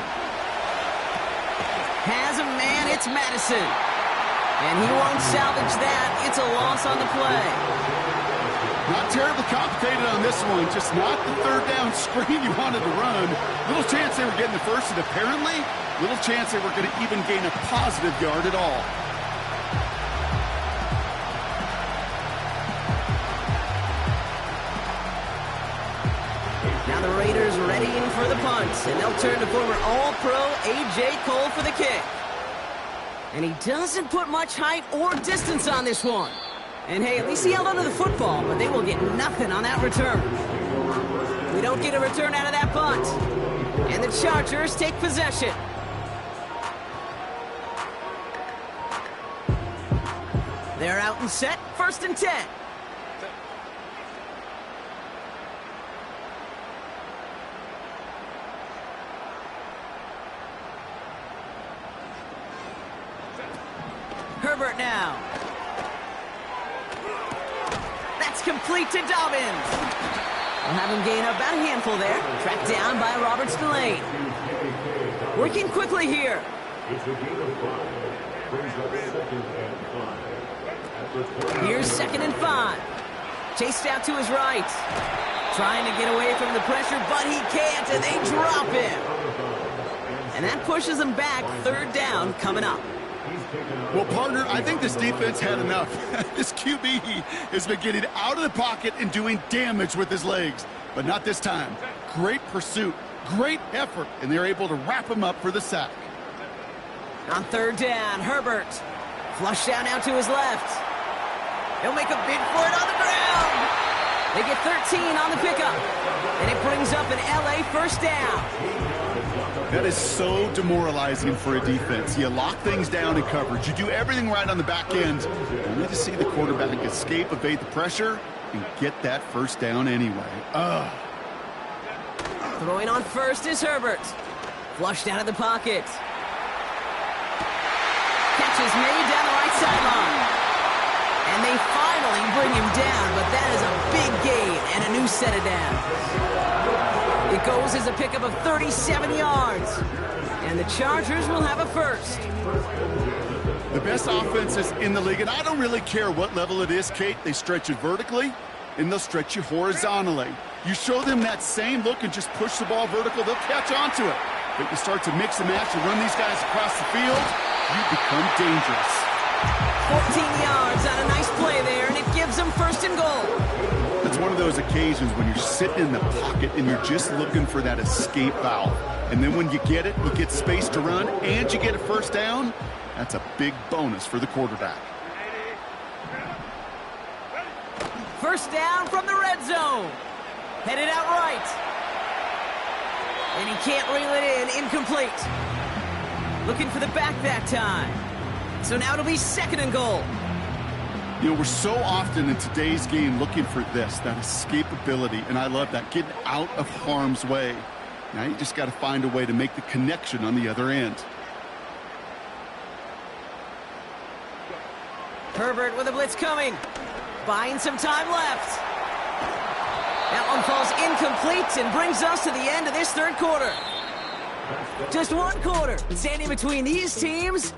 Speaker 10: has a man. It's Madison. And he won't salvage that. It's a loss on the play.
Speaker 11: Not terribly complicated on this one. Just not the 3rd down screen you wanted to run. Little chance they were getting the first, and apparently little chance they were going to even gain a positive yard at all.
Speaker 10: Now the Raiders ready punt, and they'll turn to former All-Pro A.J. Cole for the kick. And he doesn't put much height or distance on this one. And hey, at least he held onto the football, but they will get nothing on that return. We don't get a return out of that punt. And the Chargers take possession. They're out and set, 1st and 10. Herbert now. That's complete to Dobbins. We'll have him gain about a handful there. Tracked down by Roberts Delane. Working quickly here.
Speaker 8: It's a gain of 5. Brings up 2nd and 5.
Speaker 10: Here's 2nd and 5. Chased out to his right. Trying to get away from the pressure, but he can't, and they drop him. And that pushes him back. 3rd down coming up.
Speaker 11: Well, partner, I think this defense had enough. This QB has been getting out of the pocket and doing damage with his legs. But not this time. Great pursuit, great effort, and they're able to wrap him up for the sack.
Speaker 10: On 3rd down, Herbert. Flushed out now to his left. He'll make a bid for it on the ground. They get 13 on the pickup. And it brings up an LA 1st down.
Speaker 11: That is so demoralizing for a defense. You lock things down in coverage. You do everything right on the back end. Only to see the quarterback escape, evade the pressure, and get that 1st down anyway. Ugh.
Speaker 10: Throwing on 1st is Herbert. Flushed out of the pocket. Catch is made down the right sideline. And they finally bring him down, but that is a big gain and a new set of downs. It goes as a pickup of 37 yards. And the Chargers will have a 1st.
Speaker 11: The best offenses in the league, and I don't really care what level it is, Kate. They stretch it vertically, and they'll stretch you horizontally. You show them that same look and just push the ball vertical, they'll catch on to it. But you start to mix and match and run these guys across the field, you become dangerous.
Speaker 10: 14 yards on a nice play there, and it gives them 1st and goal.
Speaker 11: It's one of those occasions when you're sitting in the pocket and you're just looking for that escape valve. And then when you get it, you get space to run, and you get a 1st down. That's a big bonus for the quarterback.
Speaker 10: 1st down from the red zone. Headed out right. And he can't reel it in. Incomplete. Looking for the back that time. So now it'll be 2nd and goal.
Speaker 11: You know, we're so often in today's game looking for this, that escapability, and I love that, getting out of harm's way. Now you just got to find a way to make the connection on the other end.
Speaker 10: Herbert with a blitz coming. Buying some time left. That one falls incomplete and brings us to the end of this 3rd quarter. Just 1 quarter standing between these teams.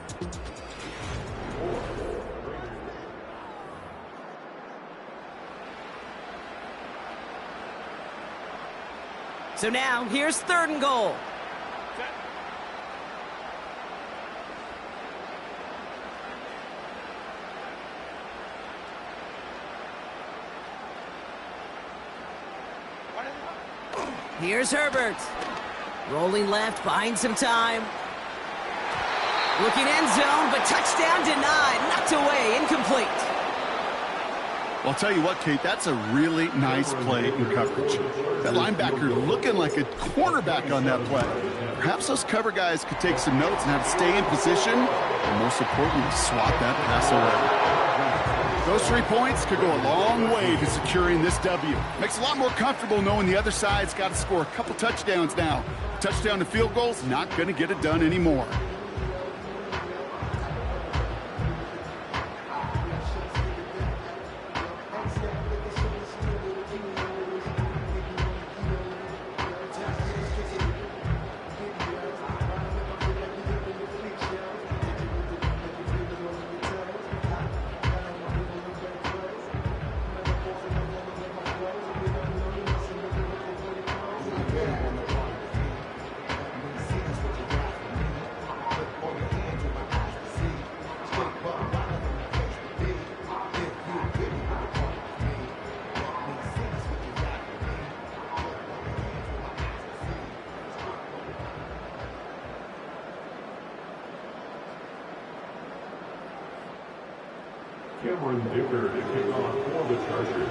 Speaker 10: So now, here's 3rd and goal. Here's Herbert. Rolling left, buying some time. Looking end zone, but touchdown denied. Knocked away, incomplete.
Speaker 11: Well, I'll tell you what, Kate, that's a really nice play in coverage. That linebacker looking like a cornerback on that play. Perhaps those cover guys could take some notes and how to stay in position, and most importantly, swat that pass away. Those 3 points could go a long way to securing this W. Makes it a lot more comfortable knowing the other side's got to score a couple touchdowns now. Touchdown to field goals, not going to get it done anymore.
Speaker 8: Cameron Dicker to kick off for the Chargers.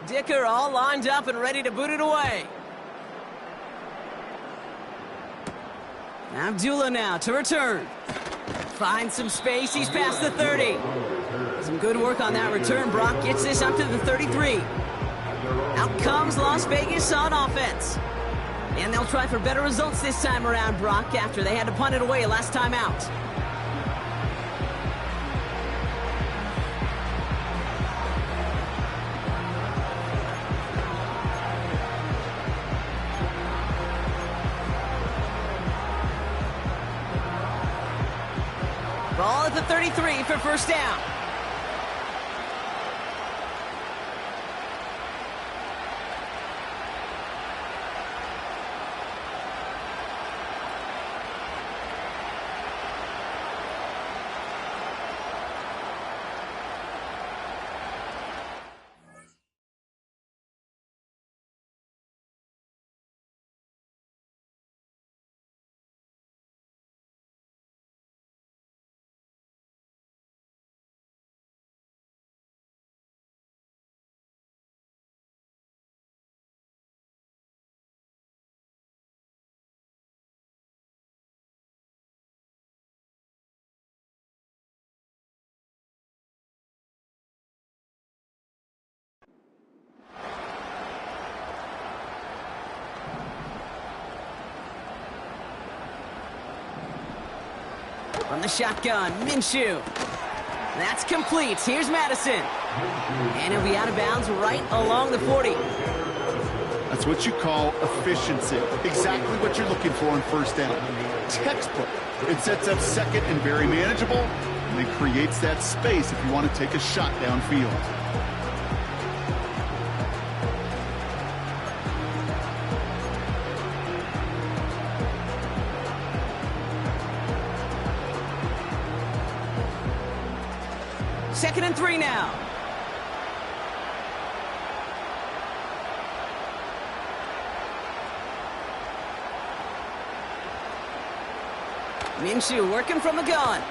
Speaker 10: Dicker all lined up and ready to boot it away. Abdullah now to return. Finds some space. He's past the 30. Some good work on that return. Brock gets this up to the 33. Out comes Las Vegas on offense. And they'll try for better results this time around, Brock, after they had to punt it away last time out. Ball at the 33 for first down. From the shotgun, Minshew. That's complete. Here's Madison. And he'll be out of bounds right along the 40.
Speaker 11: That's what you call efficiency. Exactly what you're looking for on first down. Textbook. It sets up second and very manageable, and it creates that space if you want to take a shot downfield.
Speaker 10: Second and 3 now. Minshew working from the gun.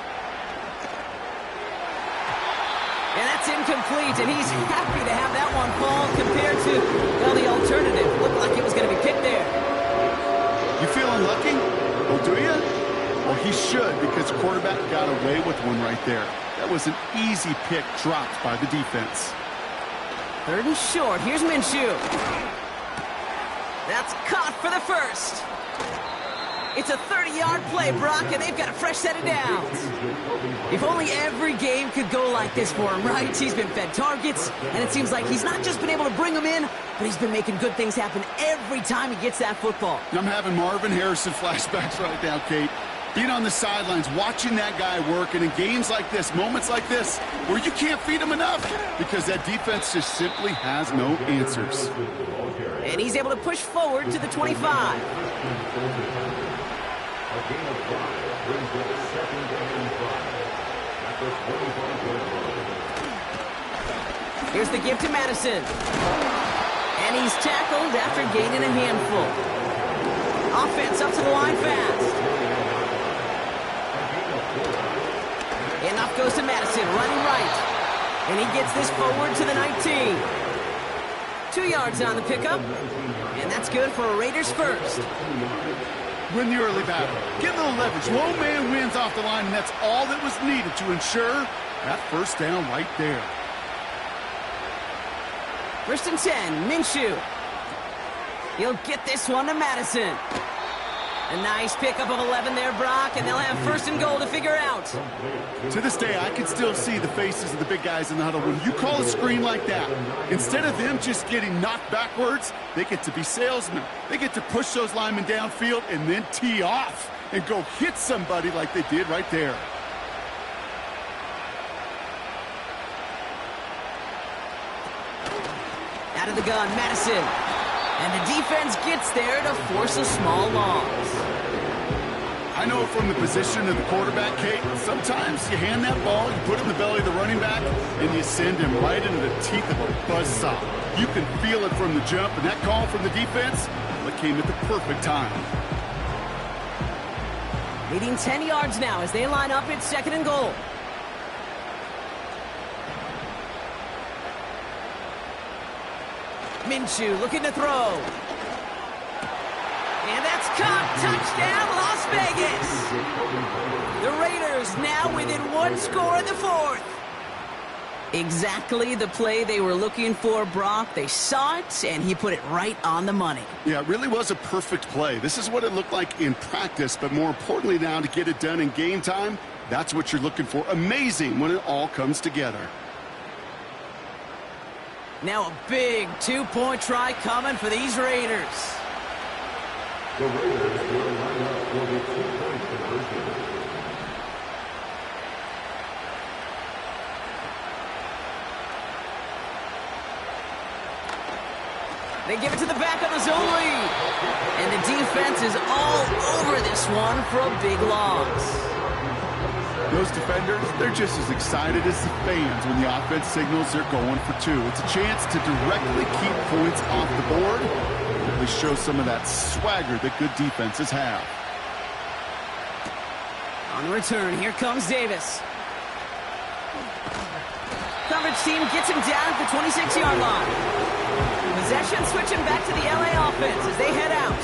Speaker 10: And that's incomplete, and he's happy to have that one fall compared to, well, the alternative. Looked like it was going to be picked there.
Speaker 11: You feeling lucky? Well, do you? Well, he should, because the quarterback got away with one right there. That was an easy pick dropped by the defense.
Speaker 10: Third and short. Here's Minshew. That's caught for the first. It's a 30-yard play, Brock, and they've got a fresh set of downs. If only every game could go like this for him, right? He's been fed targets, and it seems like he's not just been able to bring them in, but he's been making good things happen every time he gets that football.
Speaker 11: I'm having Marvin Harrison flashbacks right now, Kate. Being on the sidelines, watching that guy work, and in games like this, moments like this, where you can't feed him enough because that defense just simply has no answers.
Speaker 10: And he's able to push forward to the 25. Here's the give to Madison. And he's tackled after gaining a handful. Offense up to the line fast. Enough goes to Madison, running right. And he gets this forward to the 19. 2 yards on the pickup. And that's good for a Raiders first.
Speaker 11: Win the early battle. Get a little leverage. One man wins off the line, and that's all that was needed to ensure that first down right there.
Speaker 10: First and 10, Minshew. He'll get this one to Madison. A nice pickup of 11 there, Brock, and they'll have first and goal to figure out.
Speaker 11: To this day, I can still see the faces of the big guys in the huddle. When you call a screen like that, instead of them just getting knocked backwards, they get to be salesmen. They get to push those linemen downfield and then tee off and go hit somebody like they did right there.
Speaker 10: Out of the gun, Madison. And the defense gets there to force a small loss.
Speaker 11: I know from the position of the quarterback, Kate, sometimes you hand that ball, you put it in the belly of the running back, and you send him right into the teeth of a buzzsaw. You can feel it from the jump, and that call from the defense, well, it came at the perfect time.
Speaker 10: Leading 10 yards now as they line up at second and goal. Minshew looking to throw. And that's caught. Touchdown, Las Vegas. The Raiders now within one score in the fourth. Exactly the play they were looking for, Brock. They saw it, and he put it right on the money.
Speaker 11: Yeah, it really was a perfect play. This is what it looked like in practice, but more importantly now to get it done in game time, that's what you're looking for. Amazing when it all comes together.
Speaker 10: Now a big two-point try coming for these Raiders.
Speaker 8: The Raiders will line up for the two-point conversion.
Speaker 10: They give it to the back on the zone lead. And the defense is all over this one for a big loss.
Speaker 11: Those defenders, they're just as excited as the fans when the offense signals they're going for two. It's a chance to directly keep points off the board. Really show some of that swagger that good defenses have.
Speaker 10: On the return, here comes Davis. Coverage team gets him down at the 26-yard line. Possession switching back to the LA offense as they head out.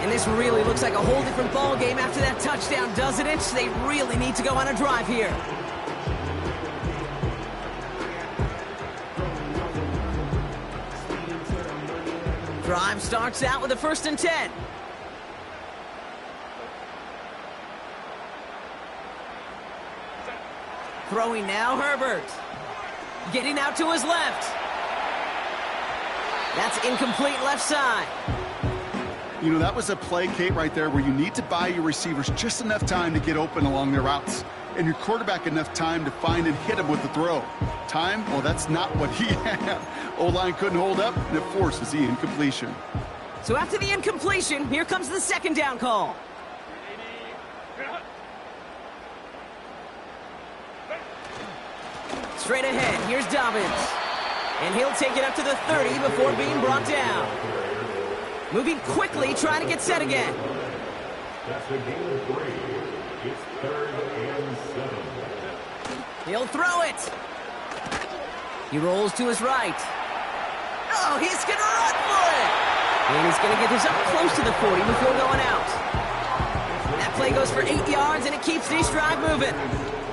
Speaker 10: And this really looks like a whole different ball game after that touchdown, doesn't it? They really need to go on a drive here. Drive starts out with a 1st and 10. Throwing now, Herbert. Getting out to his left. That's incomplete left side.
Speaker 11: You know, that was a play, Kate, right there where you need to buy your receivers just enough time to get open along their routes. And your quarterback enough time to find and hit him with the throw. Time? Well, that's not what he had. O-line couldn't hold up, and it forces the incompletion.
Speaker 10: So after the incompletion, here comes the second down call. Straight ahead, here's Dobbins. And he'll take it up to the 30 before being brought down. Moving quickly, trying to get set again.
Speaker 8: That's a gain of 3. It's 3rd and 7.
Speaker 10: He'll throw it. He rolls to his right. Oh, he's going to run for it. And he's going to get this up close to the 40 before going out. That play goes for 8 yards, and it keeps this drive moving.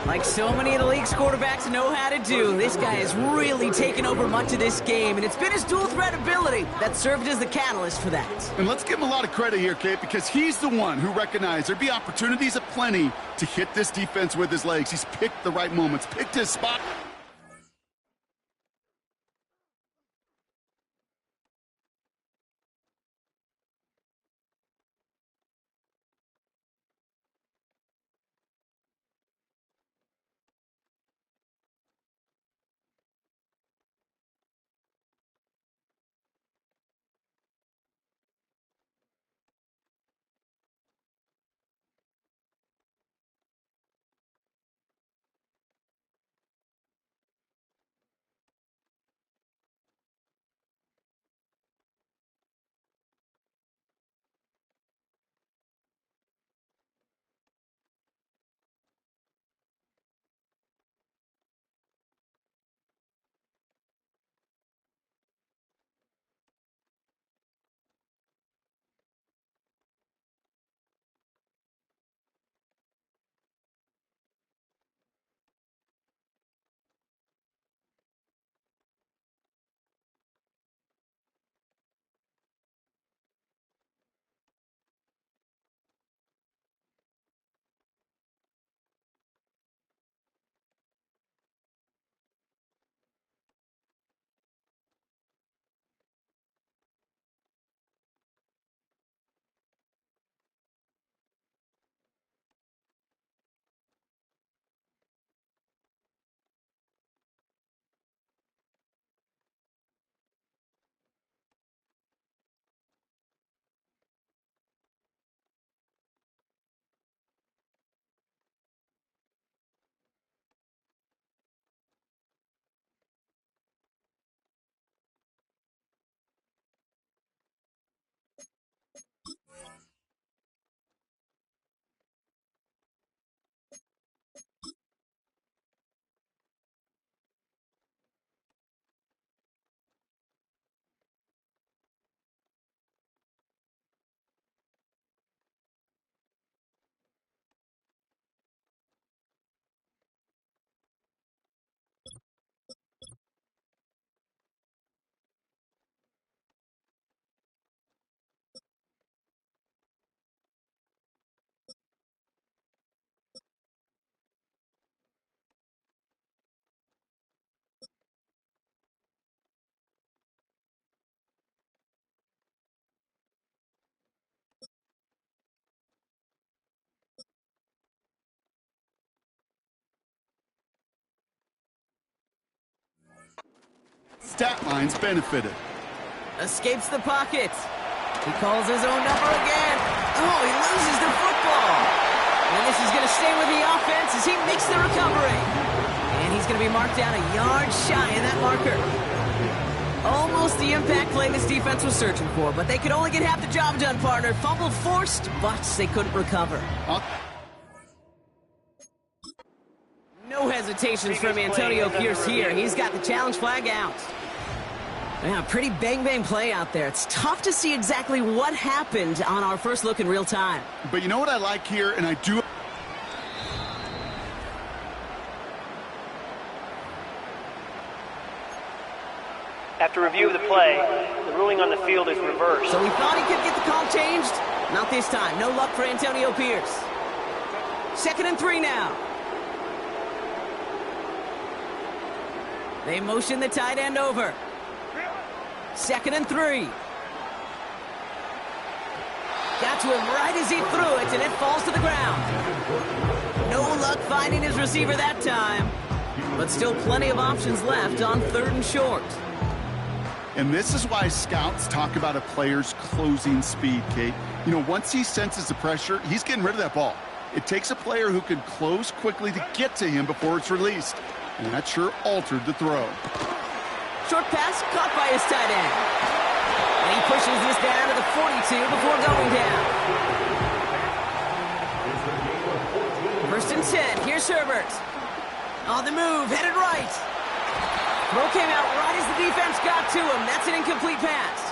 Speaker 10: Like so many of the league's quarterbacks know how to do, this guy has really taken over much of this game, and it's been his dual threat ability that served as the catalyst for that.
Speaker 11: And let's give him a lot of credit here, Kate, because he's the one who recognized there'd be opportunities aplenty to hit this defense with his legs. He's picked the right moments, picked his spot. stat line's benefited.
Speaker 10: Escapes the pocket. He calls his own number again. Oh, he loses the football. And this is going to stay with the offense as he makes the recovery. And he's going to be marked down a yard shy of that marker. Almost the impact play this defense was searching for, but they could only get half the job done, partner. Fumble forced, but they couldn't recover. No hesitations from Antonio Pierce here. He's got the challenge flag out. Yeah, pretty bang-bang play out there. It's tough to see exactly what happened on our first look in real time.
Speaker 11: But you know what I like here, and I do...
Speaker 13: After review of the play, the ruling on the field is reversed.
Speaker 10: So he thought he could get the call changed? Not this time. No luck for Antonio Pierce. 2nd and 3 now. They motion the tight end over. 2nd and 3. Got to him right as he threw it, and it falls to the ground. No luck finding his receiver that time. But still plenty of options left on 3rd and short.
Speaker 11: And this is why scouts talk about a player's closing speed, Kate. You know, once he senses the pressure, he's getting rid of that ball. It takes a player who can close quickly to get to him before it's released. And that sure altered the throw.
Speaker 10: Short pass caught by his tight end. And he pushes this down to the 42 before going down. 1st and 10. Here's Herbert. On the move, headed right. Throw came out right as the defense got to him. That's an incomplete pass.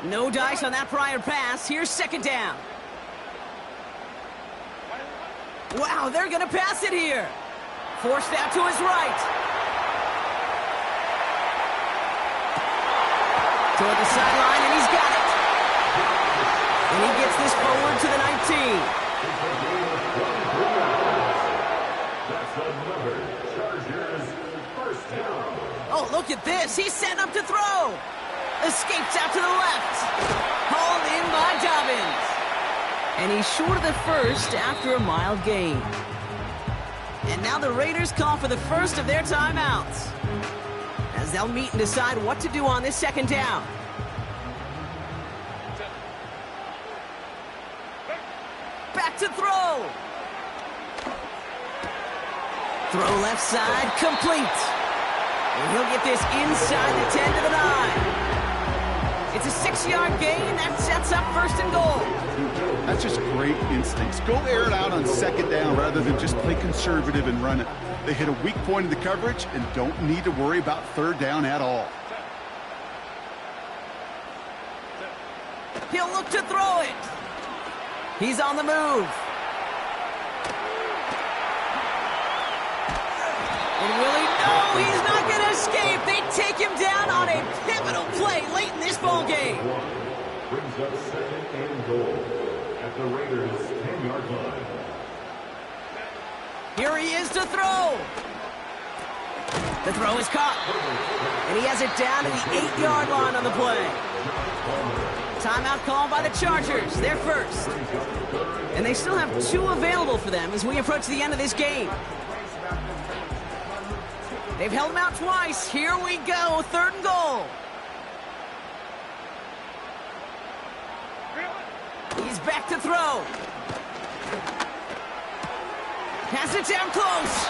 Speaker 10: No dice on that prior pass. Here's 2nd down. Wow, they're going to pass it here. Forced out to his right. Toward the sideline, and he's got it. And he gets this forward to the 19.
Speaker 8: That's another Chargers first down.
Speaker 10: Oh, look at this. He's setting up to throw. Escapes out to the left. Hauled in by Dobbins. And he's short of the first after a mild gain. And now the Raiders call for the first of their timeouts, as they'll meet and decide what to do on this 2nd down. Back to throw. Throw left side, complete. And he'll get this inside the 10 to the 9. It's a 6-yard gain. That sets up 1st and goal.
Speaker 11: That's just great instincts. Go air it out on 2nd down rather than just play conservative and run it. They hit a weak point in the coverage and don't need to worry about 3rd down at all.
Speaker 10: He'll look to throw it. He's on the move. And will he? No, he's not going to escape. They take him down on a pivotal play late in this ball game.
Speaker 8: Brings up 2nd and goal at the Raiders' 10-yard line.
Speaker 10: Here he is to throw. The throw is caught. And he has it down to the 8-yard line on the play. Timeout called by the Chargers. They're first. And they still have 2 available for them as we approach the end of this game. They've held him out twice. Here we go. 3rd and goal. He's back to throw. Has it down close.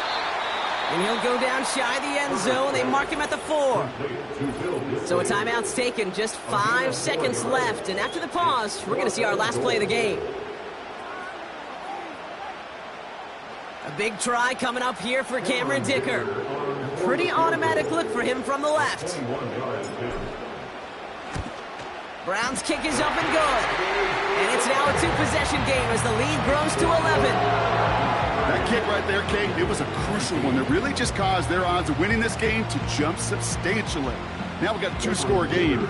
Speaker 10: And he'll go down shy of the end zone. They mark him at the 4. So a timeout's taken. Just 5 seconds left. And after the pause, we're going to see our last play of the game. A big try coming up here for Cameron Dicker. A pretty automatic look for him from the left. Brown's kick is up and good. And it's now a 2-possession game as the lead grows to 11.
Speaker 11: That kick right there, Kate, it was a crucial one that really just caused their odds of winning this game to jump substantially. Now we've got a 2-score game.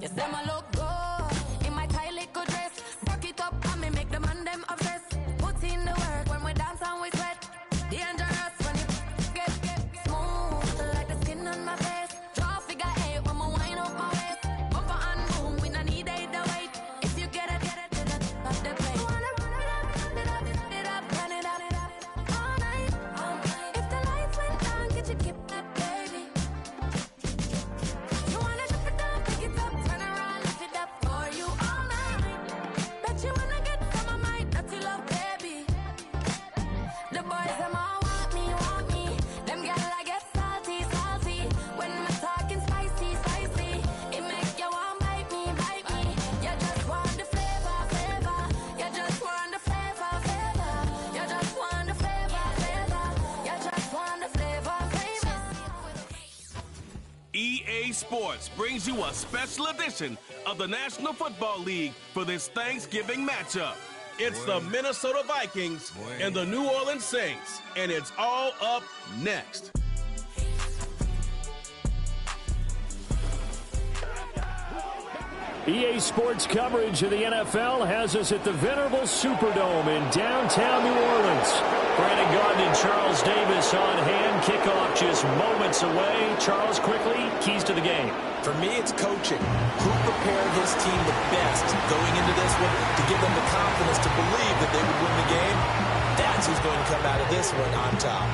Speaker 3: Yes, them a look good in my tight little dress. Rock it up and me make the man them obsessed. Put in the work when we dance and we sweat. Dangerous when you get smooth like the skin on my face. Draw figure 8 when we wind up my waist. Bumper and boom, we no need either weight. If you get it to the top of the plate. You wanna run it up, run it up, all night. If the lights went down, get your keep that baby. You wanna drop it down, pick it up, turn around, lift it up for you all night. Bet you wanna get some of my dirty love, baby. The boys them all want me. Them gyal I get salty. When I'm talking spicy. It make you want bite me. You just want the flavor. You just want the flavor. You just want the flavor. You just want the flavor.
Speaker 5: EA Sports brings you a special edition of the National Football League for this Thanksgiving matchup. It's the Minnesota Vikings and the New Orleans Saints, and it's all up next.
Speaker 14: EA Sports coverage of the NFL has us at the venerable Superdome in downtown New Orleans. Brandon Gaudin and Charles Davis on hand. Kickoff just moments away. Charles, quickly, keys to the game.
Speaker 15: For me, it's coaching. Who prepared his team the best going into this one to give them the confidence to believe that they would win the game? That's who's going to come out of this one on top.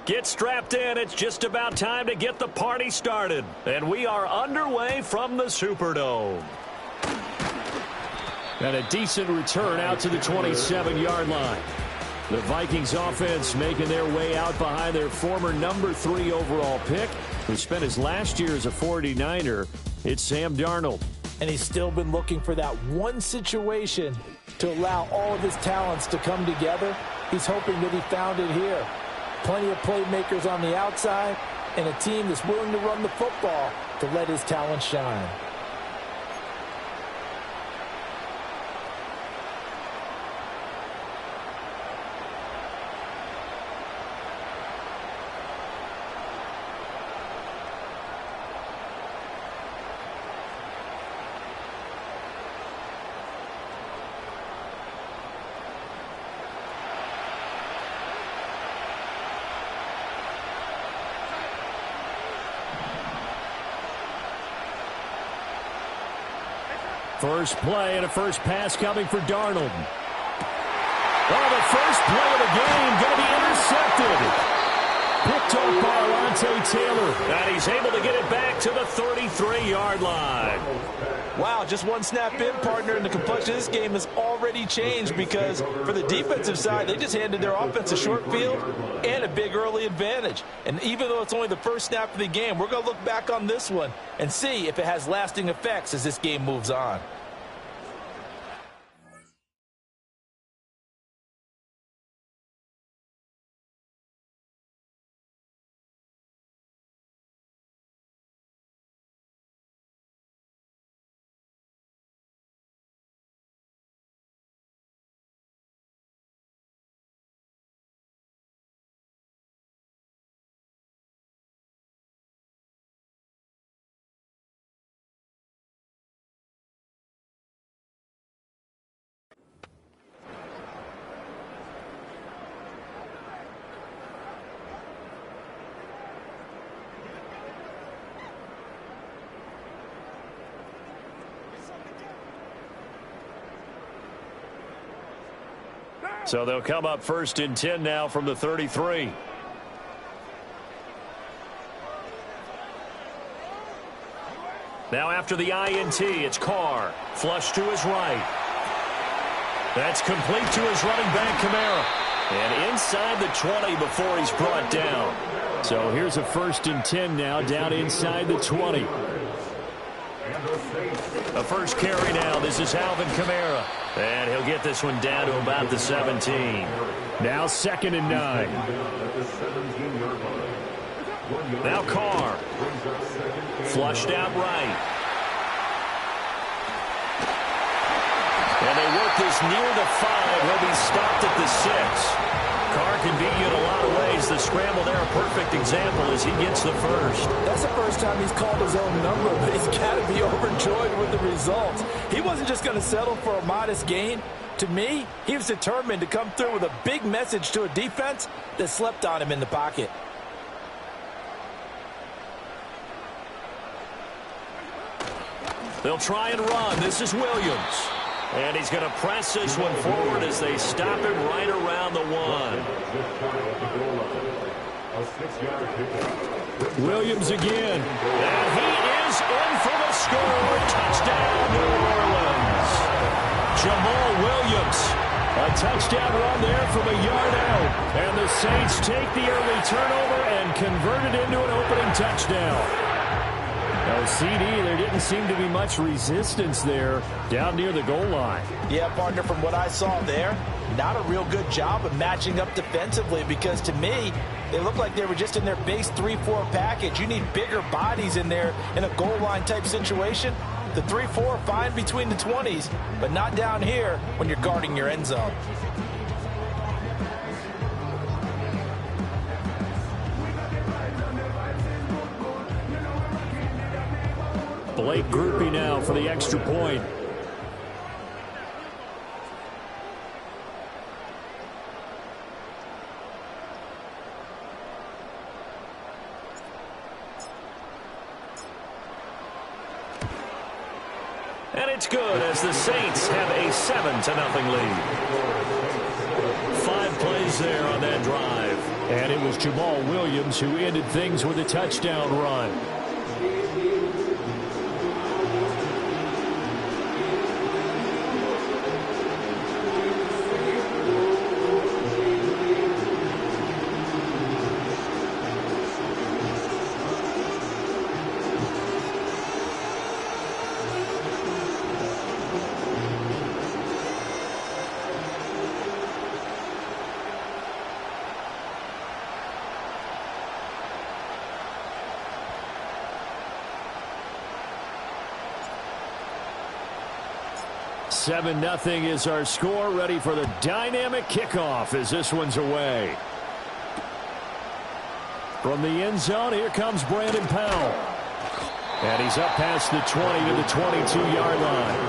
Speaker 14: Get strapped in. It's just about time to get the party started. And we are underway from the Superdome. And a decent return out to the 27-yard line. The Vikings offense making their way out behind their former number 3 overall pick, who spent his last year as a 49er. It's Sam Darnold.
Speaker 15: And he's still been looking for that one situation to allow all of his talents to come together. He's hoping that he found it here. Plenty of playmakers on the outside and a team that's willing to run the football to let his talent shine.
Speaker 14: First play and a first pass coming for Darnold. Oh, the first play of the game going to be intercepted. Picked off by Alontae Taylor. And he's able to get it back to the 33-yard line.
Speaker 15: Wow, just one snap in, partner, and the complexion of this game has already changed because for the defensive side, they just handed their offense a short field and a big early advantage. And even though it's only the first snap of the game, we're going to look back on this one and see if it has lasting effects as this game moves on.
Speaker 14: So they'll come up 1st and 10 now from the 33. Now after the INT, it's Carr. Flush to his right. That's complete to his running back, Kamara. And inside the 20 before he's brought down. So here's a 1st and 10 now down inside the 20. A first carry now. This is Alvin Kamara. And he'll get this one down to about the 17. Now 2nd and 9. Now Carr. Flushed out right. And they work this near the 5. He'll be stopped at the 6. Carr can beat you in a lot of ways. The scramble there, a perfect example as he gets the first.
Speaker 15: That's the first time he's called his own number, but he's got to be overjoyed with the results. He wasn't just going to settle for a modest gain. To me, he was determined to come through with a big message to a defense that slept on him in the pocket.
Speaker 14: They'll try and run. This is Williams. And he's going to press this one forward as they stop him right around the 1. Williams again. And he is in for the score. Touchdown, New Orleans. Jamal Williams. A touchdown run there from a yard out. And the Saints take the early turnover and convert it into an opening touchdown. Now, CD, there didn't seem to be much resistance there down near the goal line.
Speaker 15: Yeah, partner, from what I saw there, not a real good job of matching up defensively because to me, they looked like they were just in their base 3-4 package. You need bigger bodies in there in a goal line type situation. The 3-4 fine between the 20s, but not down here when you're guarding your end zone.
Speaker 14: Blake Groupie now for the extra point. And it's good as the Saints have a 7-0 lead. 5 plays there on that drive. And it was Jamal Williams who ended things with a touchdown run. Seven 0 is our score, ready for the dynamic kickoff as this one's away. From the end zone, here comes Brandon Powell. And he's up past the 20 to the 22-yard line.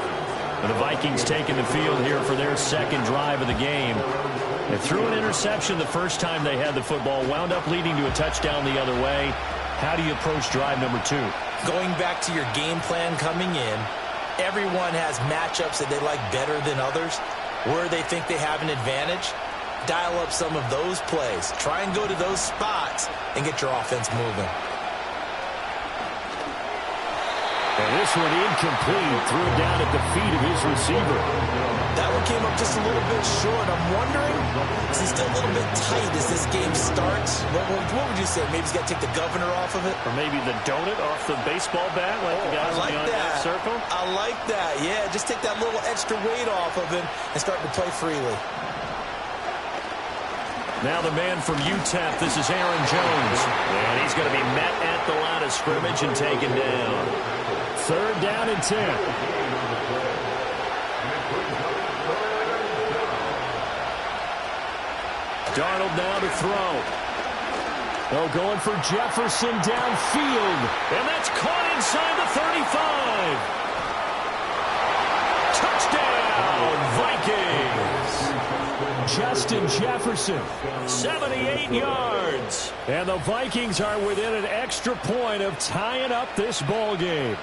Speaker 14: And the Vikings taking the field here for their second drive of the game. They threw an interception the first time they had the football, wound up leading to a touchdown the other way. How do you approach drive number 2?
Speaker 15: Going back to your game plan coming in, everyone has matchups that they like better than others, where they think they have an advantage. Dial up some of those plays. Try and go to those spots and get your offense moving.
Speaker 14: And this one incomplete. Threw it down at the feet of his receiver.
Speaker 15: That one came up just a little bit short. I'm wondering, is he still a little bit tight as this game starts? What would you say? Maybe he's got to take the governor off of it?
Speaker 14: Or maybe the donut off the baseball bat like the guys
Speaker 15: like
Speaker 14: in the on-deck circle?
Speaker 15: I like that. Yeah, just take that little extra weight off of him and start to play freely.
Speaker 14: Now the man from UTEP, this is Aaron Jones. And he's going to be met at the line of scrimmage and taken down. 3rd down and 10. Darnold now to throw. Oh, going for Jefferson downfield. And that's caught inside the 35. Touchdown, Vikings. Justin Jefferson, 78 yards. And the Vikings are within an extra point of tying up this ball game.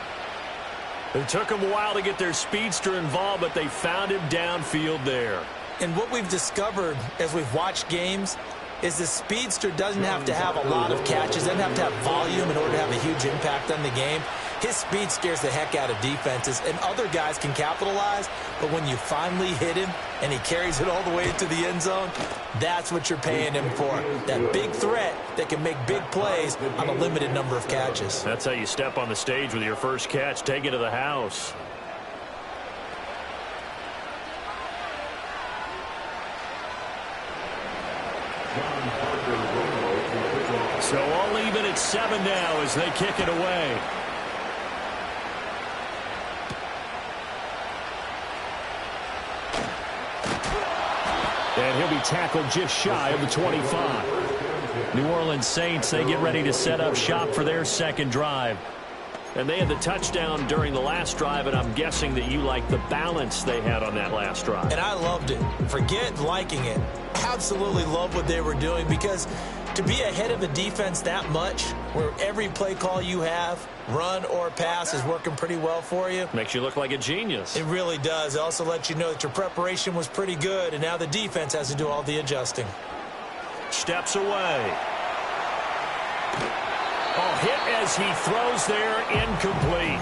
Speaker 14: It took them a while to get their speedster involved, but they found him downfield there.
Speaker 15: And what we've discovered as we've watched games is the speedster doesn't have to have a lot of catches, doesn't have to have volume in order to have a huge impact on the game. His speed scares the heck out of defenses, and other guys can capitalize, but when you finally hit him and he carries it all the way into the end zone, that's what you're paying him for. That big threat that can make big plays on a limited number of catches.
Speaker 14: That's how you step on the stage with your first catch. Take it to the house. So all even at 7 now as they kick it away. And he'll be tackled just shy of the 25. New Orleans Saints, they get ready to set up shop for their second drive. And they had the touchdown during the last drive, and I'm guessing that you like the balance they had on that last drive.
Speaker 15: And I loved it. Forget liking it. Absolutely love what they were doing, because to be ahead of a defense that much, where every play call you have, run or pass, is working pretty well for you.
Speaker 14: Makes you look like a genius.
Speaker 15: It really does. It also lets you know that your preparation was pretty good, and now the defense has to do all the adjusting.
Speaker 14: Steps away. Oh, hit as he throws there, incomplete.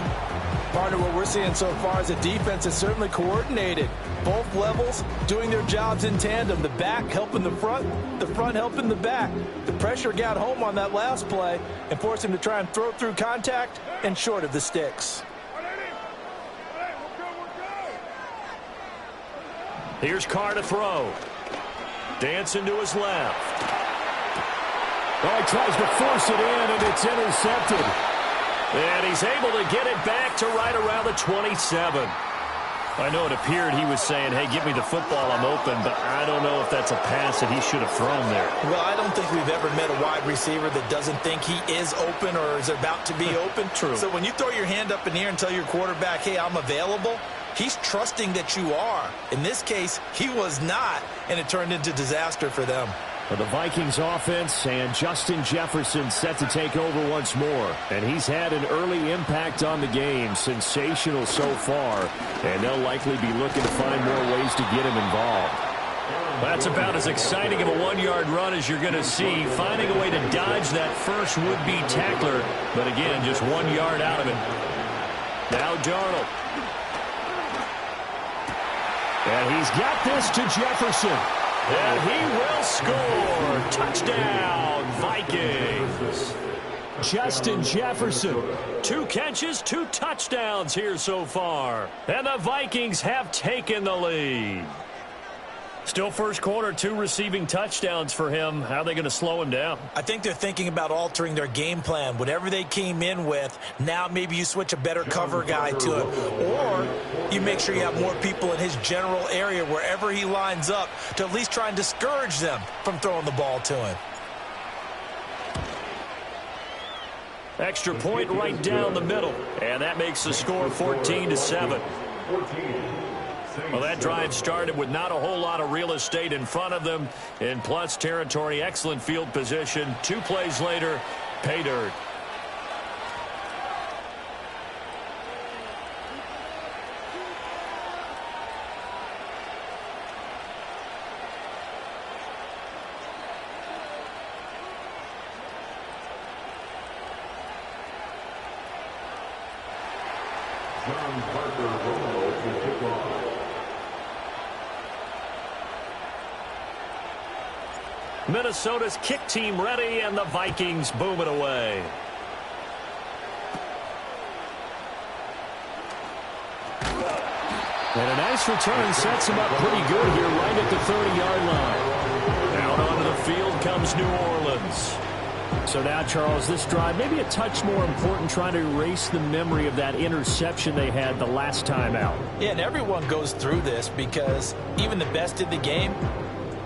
Speaker 15: Partner, what we're seeing so far is the defense is certainly coordinated. Both levels doing their jobs in tandem. The back helping the front helping the back. The pressure got home on that last play and forced him to try and throw through contact and short of the sticks.
Speaker 14: Here's Carr to throw. Dancing to his left. Oh, he tries to force it in, and it's intercepted. And he's able to get it back to right around the 27. I know it appeared he was saying, hey, give me the football, I'm open, but I don't know if that's a pass that he should have thrown there.
Speaker 15: Well, I don't think we've ever met a wide receiver that doesn't think he is open or is about to be open.
Speaker 14: True.
Speaker 15: So when you throw your hand up in the air and tell your quarterback, hey, I'm available, he's trusting that you are. In this case, he was not, and it turned into disaster for them.
Speaker 14: For the Vikings offense, and Justin Jefferson set to take over once more. And he's had an early impact on the game. Sensational so far. And they'll likely be looking to find more ways to get him involved. That's about as exciting of a 1-yard run as you're going to see. Finding a way to dodge that first would-be tackler. But again, just 1 yard out of it. Now Darnold. And he's got this to Jefferson. And he will score. Touchdown, Vikings. Justin Jefferson. 2 catches, 2 touchdowns here so far. And the Vikings have taken the lead. Still first quarter, 2 receiving touchdowns for him. How are they going to slow him down?
Speaker 15: I think they're thinking about altering their game plan. Whatever they came in with, now maybe you switch a better cover guy to him. Or you make sure you have more people in his general area wherever he lines up to at least try and discourage them from throwing the ball to him.
Speaker 14: Extra point right down the middle. And that makes the score 14-7. Well, that drive started with not a whole lot of real estate in front of them. In plus territory, excellent field position. 2 plays later, pay dirt.
Speaker 8: John Parker to kick off.
Speaker 14: Minnesota's kick team ready, and the Vikings boom it away. And a nice return sets him up pretty good here right at the 30-yard line. Out onto the field comes New Orleans. So now, Charles, this drive maybe a touch more important, trying to erase the memory of that interception they had the last time out.
Speaker 15: Yeah, and everyone goes through this because even the best in the game,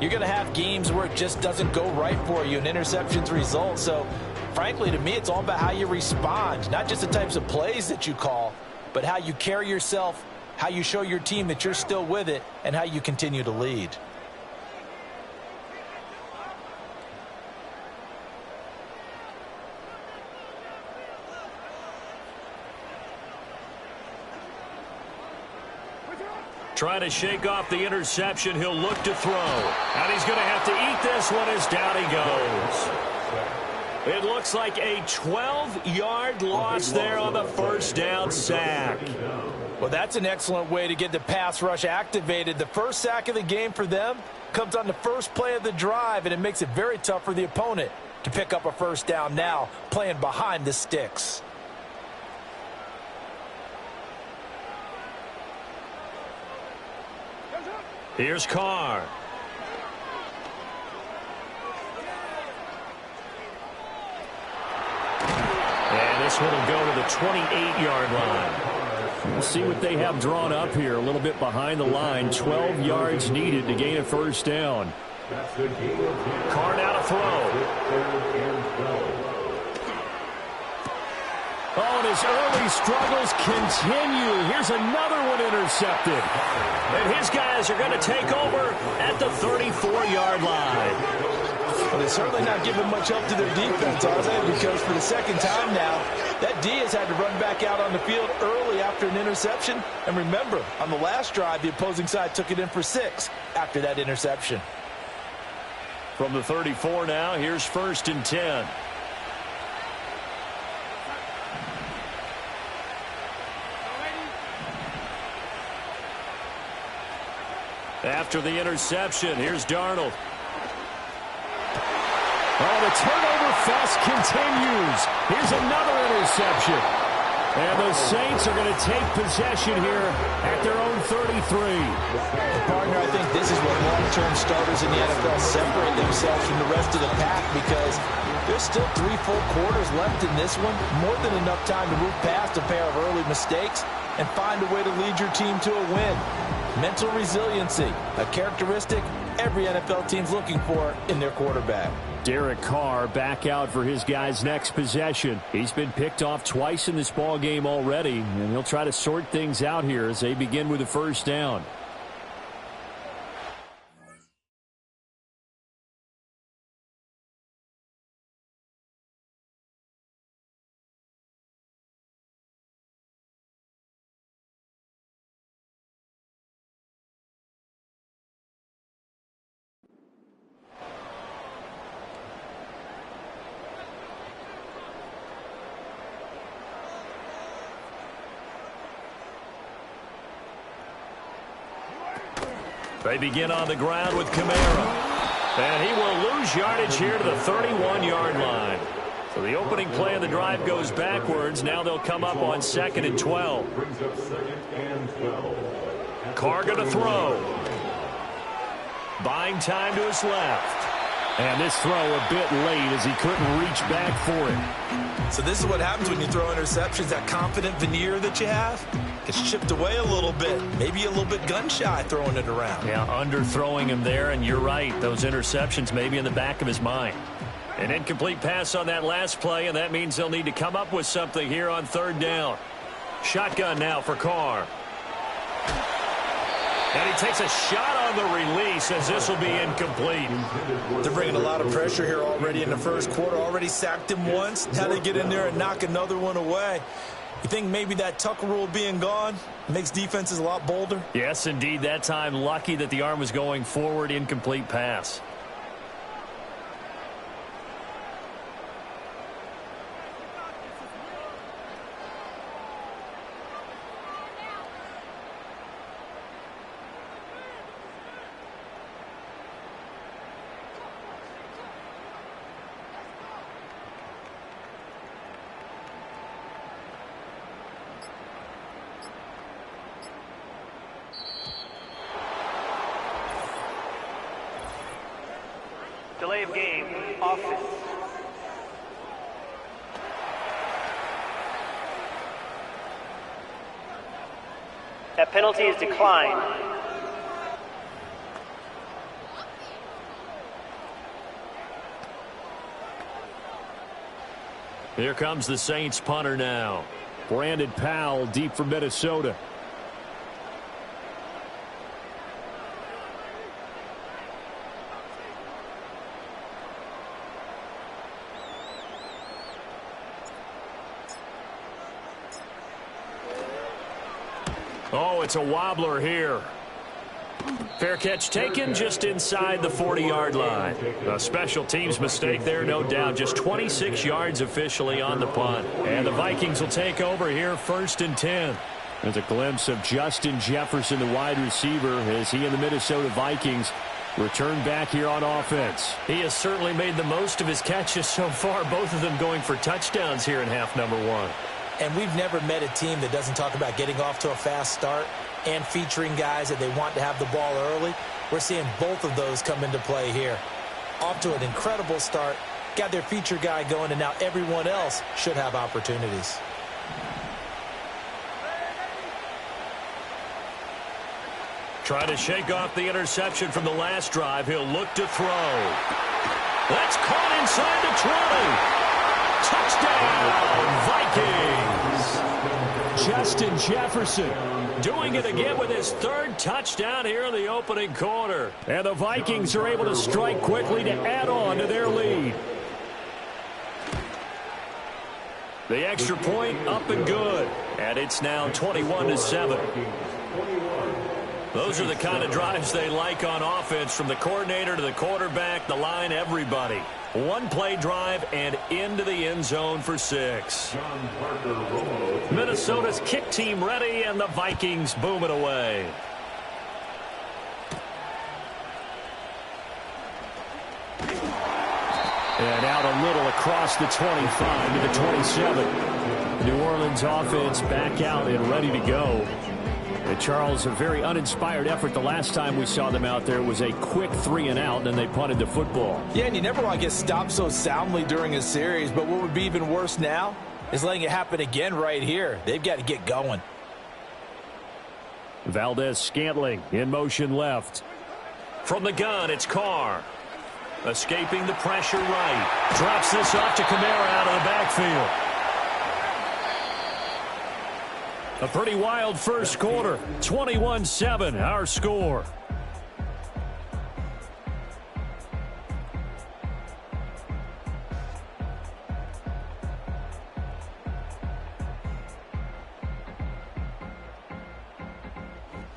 Speaker 15: you're going to have games where it just doesn't go right for you and interceptions result. So, frankly, to me, it's all about how you respond, not just the types of plays that you call, but how you carry yourself, how you show your team that you're still with it, and how you continue to lead.
Speaker 14: Trying to shake off the interception. He'll look to throw. And he's going to have to eat this one as down he goes. It looks like a 12-yard loss there on the first down sack.
Speaker 15: Well, that's an excellent way to get the pass rush activated. The first sack of the game for them comes on the first play of the drive, and it makes it very tough for the opponent to pick up a first down now, playing behind the sticks.
Speaker 14: Here's Carr. And this one will go to the 28-yard line. We'll see what they have drawn up here. A little bit behind the line. 12 yards needed to gain a first down. Carr now to throw. Oh, and his early struggles continue. Here's another one intercepted. And his guys are going to take over at the 34-yard line.
Speaker 15: Well, they're certainly not giving much help to their defense, are they? Because for the second time now, that D has had to run back out on the field early after an interception. And remember, on the last drive, the opposing side took it in for 6 after that interception.
Speaker 14: From the 34 now, here's 1st and 10. After the interception, here's Darnold. Oh, the turnover fest continues. Here's another interception. And the Saints are going to take possession here at their own 33.
Speaker 15: Partner, I think this is what long-term starters in the NFL separate themselves from the rest of the pack, because there's still 3 full quarters left in this one. More than enough time to move past a pair of early mistakes and find a way to lead your team to a win. Mental resiliency, a characteristic every NFL team's looking for in their quarterback.
Speaker 14: Derek Carr back out for his guys' next possession. He's been picked off twice in this ball game already, and he'll try to sort things out here as they begin with a first down. They begin on the ground with Kamara. And he will lose yardage here to the 31-yard line. So the opening play of the drive goes backwards. Now they'll come up on 2nd and 12. Carr going to throw. Buying time to his left. And this throw a bit late as he couldn't reach back for it.
Speaker 15: So this is what happens when you throw interceptions. That confident veneer that you have gets chipped away a little bit. Maybe a little bit gun-shy throwing it around.
Speaker 14: Yeah, underthrowing him there, and you're right. Those interceptions may be in the back of his mind. An incomplete pass on that last play, and that means they'll need to come up with something here on 3rd down. Shotgun now for Carr. And he takes a shot on the release as this will be incomplete.
Speaker 15: They're bringing a lot of pressure here already in the first quarter. Already sacked him once. Now they get in there and knock another one away. You think maybe that Tucker rule being gone makes defenses a lot bolder?
Speaker 14: Yes, indeed. That time, lucky that the arm was going forward. Incomplete pass.
Speaker 13: Delay of game, offense. That penalty is declined.
Speaker 14: Here comes the Saints punter now. Brandon Powell deep for Minnesota. Oh, it's a wobbler here. Fair catch taken just inside the 40-yard line. A special teams mistake there, no doubt. Just 26 yards officially on the punt. And the Vikings will take over here 1st and 10. There's a glimpse of Justin Jefferson, the wide receiver, as he and the Minnesota Vikings return back here on offense. He has certainly made the most of his catches so far, both of them going for touchdowns here in half number 1.
Speaker 15: And we've never met a team that doesn't talk about getting off to a fast start and featuring guys that they want to have the ball early. We're seeing both of those come into play here. Off to an incredible start, got their feature guy going, and now everyone else should have opportunities.
Speaker 14: Trying to shake off the interception from the last drive. He'll look to throw. That's caught inside the 20. Touchdown, Vikings. Justin Jefferson doing it again with his 3rd touchdown here in the opening quarter. And the Vikings are able to strike quickly to add on to their lead. The extra point up and good. And it's now 21-7. Those are the kind of drives they like on offense, from the coordinator to the quarterback, the line, everybody. One-play drive and into the end zone for 6. Minnesota's kick team ready, and the Vikings boom it away. And out a little across the 25 to the 27. New Orleans offense back out and ready to go. And Charles, a very uninspired effort. The last time we saw them out there was a quick 3-and-out, and then they punted the football.
Speaker 15: Yeah, and you never want to get stopped so soundly during a series, but what would be even worse now is letting it happen again right here. They've got to get going.
Speaker 14: Valdez-Scantling in motion left. From the gun, it's Carr. Escaping the pressure right. Drops this off to Kamara out of the backfield. A pretty wild first quarter. 21-7, our score.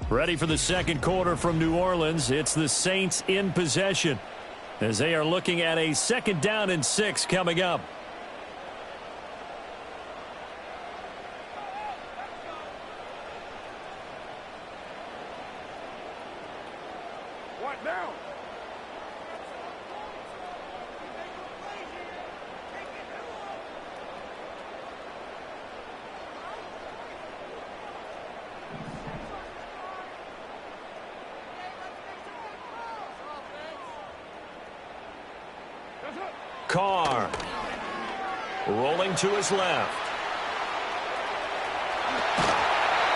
Speaker 14: Ready for the second quarter from New Orleans. It's the Saints in possession, as they are looking at a 2nd down and 6 coming up. Carr. Rolling to his left.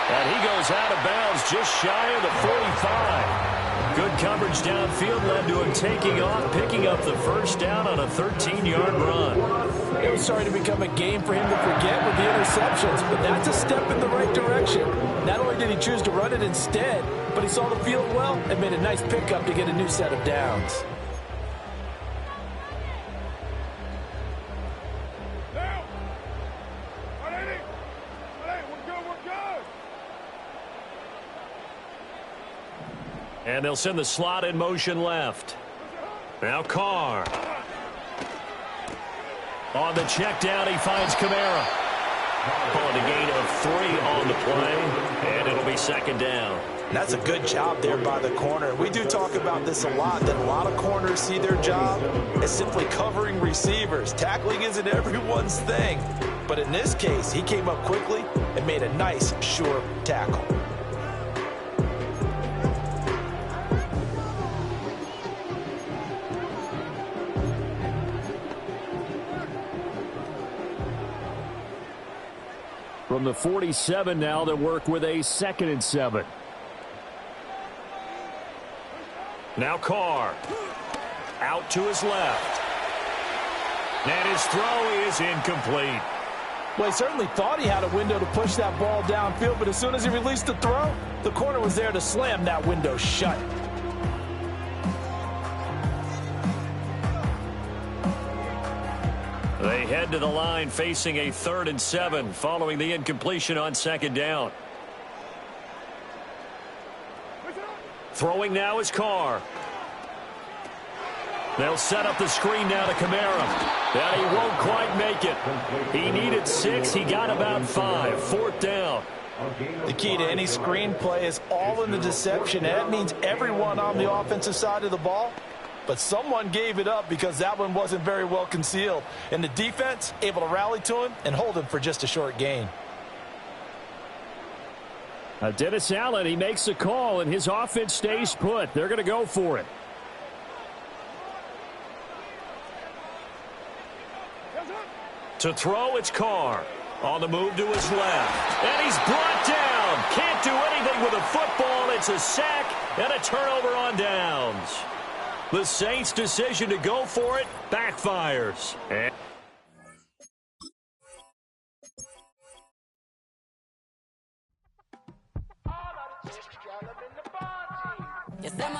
Speaker 14: And he goes out of bounds just shy of the 45. Good coverage downfield led to him taking off, picking up the first down on a 13-yard run.
Speaker 15: It was starting to become a game for him to forget with the interceptions, but that's a step in the right direction. Not only did he choose to run it instead, but he saw the field well and made a nice pickup to get a new set of downs.
Speaker 14: And they'll send the slot in motion left. Now Carr. On the check down, he finds Kamara. Calling a gain of 3 on the play, and it'll be second down.
Speaker 15: That's a good job there by the corner. We do talk about this a lot, that a lot of corners see their job as simply covering receivers. Tackling isn't everyone's thing. But in this case, he came up quickly and made a nice, sure tackle.
Speaker 14: From the 47 now, they work with a 2nd and 7. Now Carr. Out to his left. And his throw is incomplete.
Speaker 15: Well, he certainly thought he had a window to push that ball downfield, but as soon as he released the throw, the corner was there to slam that window shut.
Speaker 14: They head to the line facing a 3rd and 7 following the incompletion on 2nd down. Throwing now is Carr. They'll set up the screen now to Kamara. And he won't quite make it. He needed 6. He got about 5. 4th down.
Speaker 15: The key to any screen play is all in the deception. That means everyone on the offensive side of the ball. But someone gave it up because that one wasn't very well concealed. And the defense able to rally to him and hold him for just a short gain.
Speaker 14: Dennis Allen, he makes the call, and his offense stays put. They're going to go for it. To throw, it's Carr. On the move to his left. And he's brought down. Can't do anything with a football. It's a sack and a turnover on downs. The Saints' decision to go for it backfires.
Speaker 3: Yes, them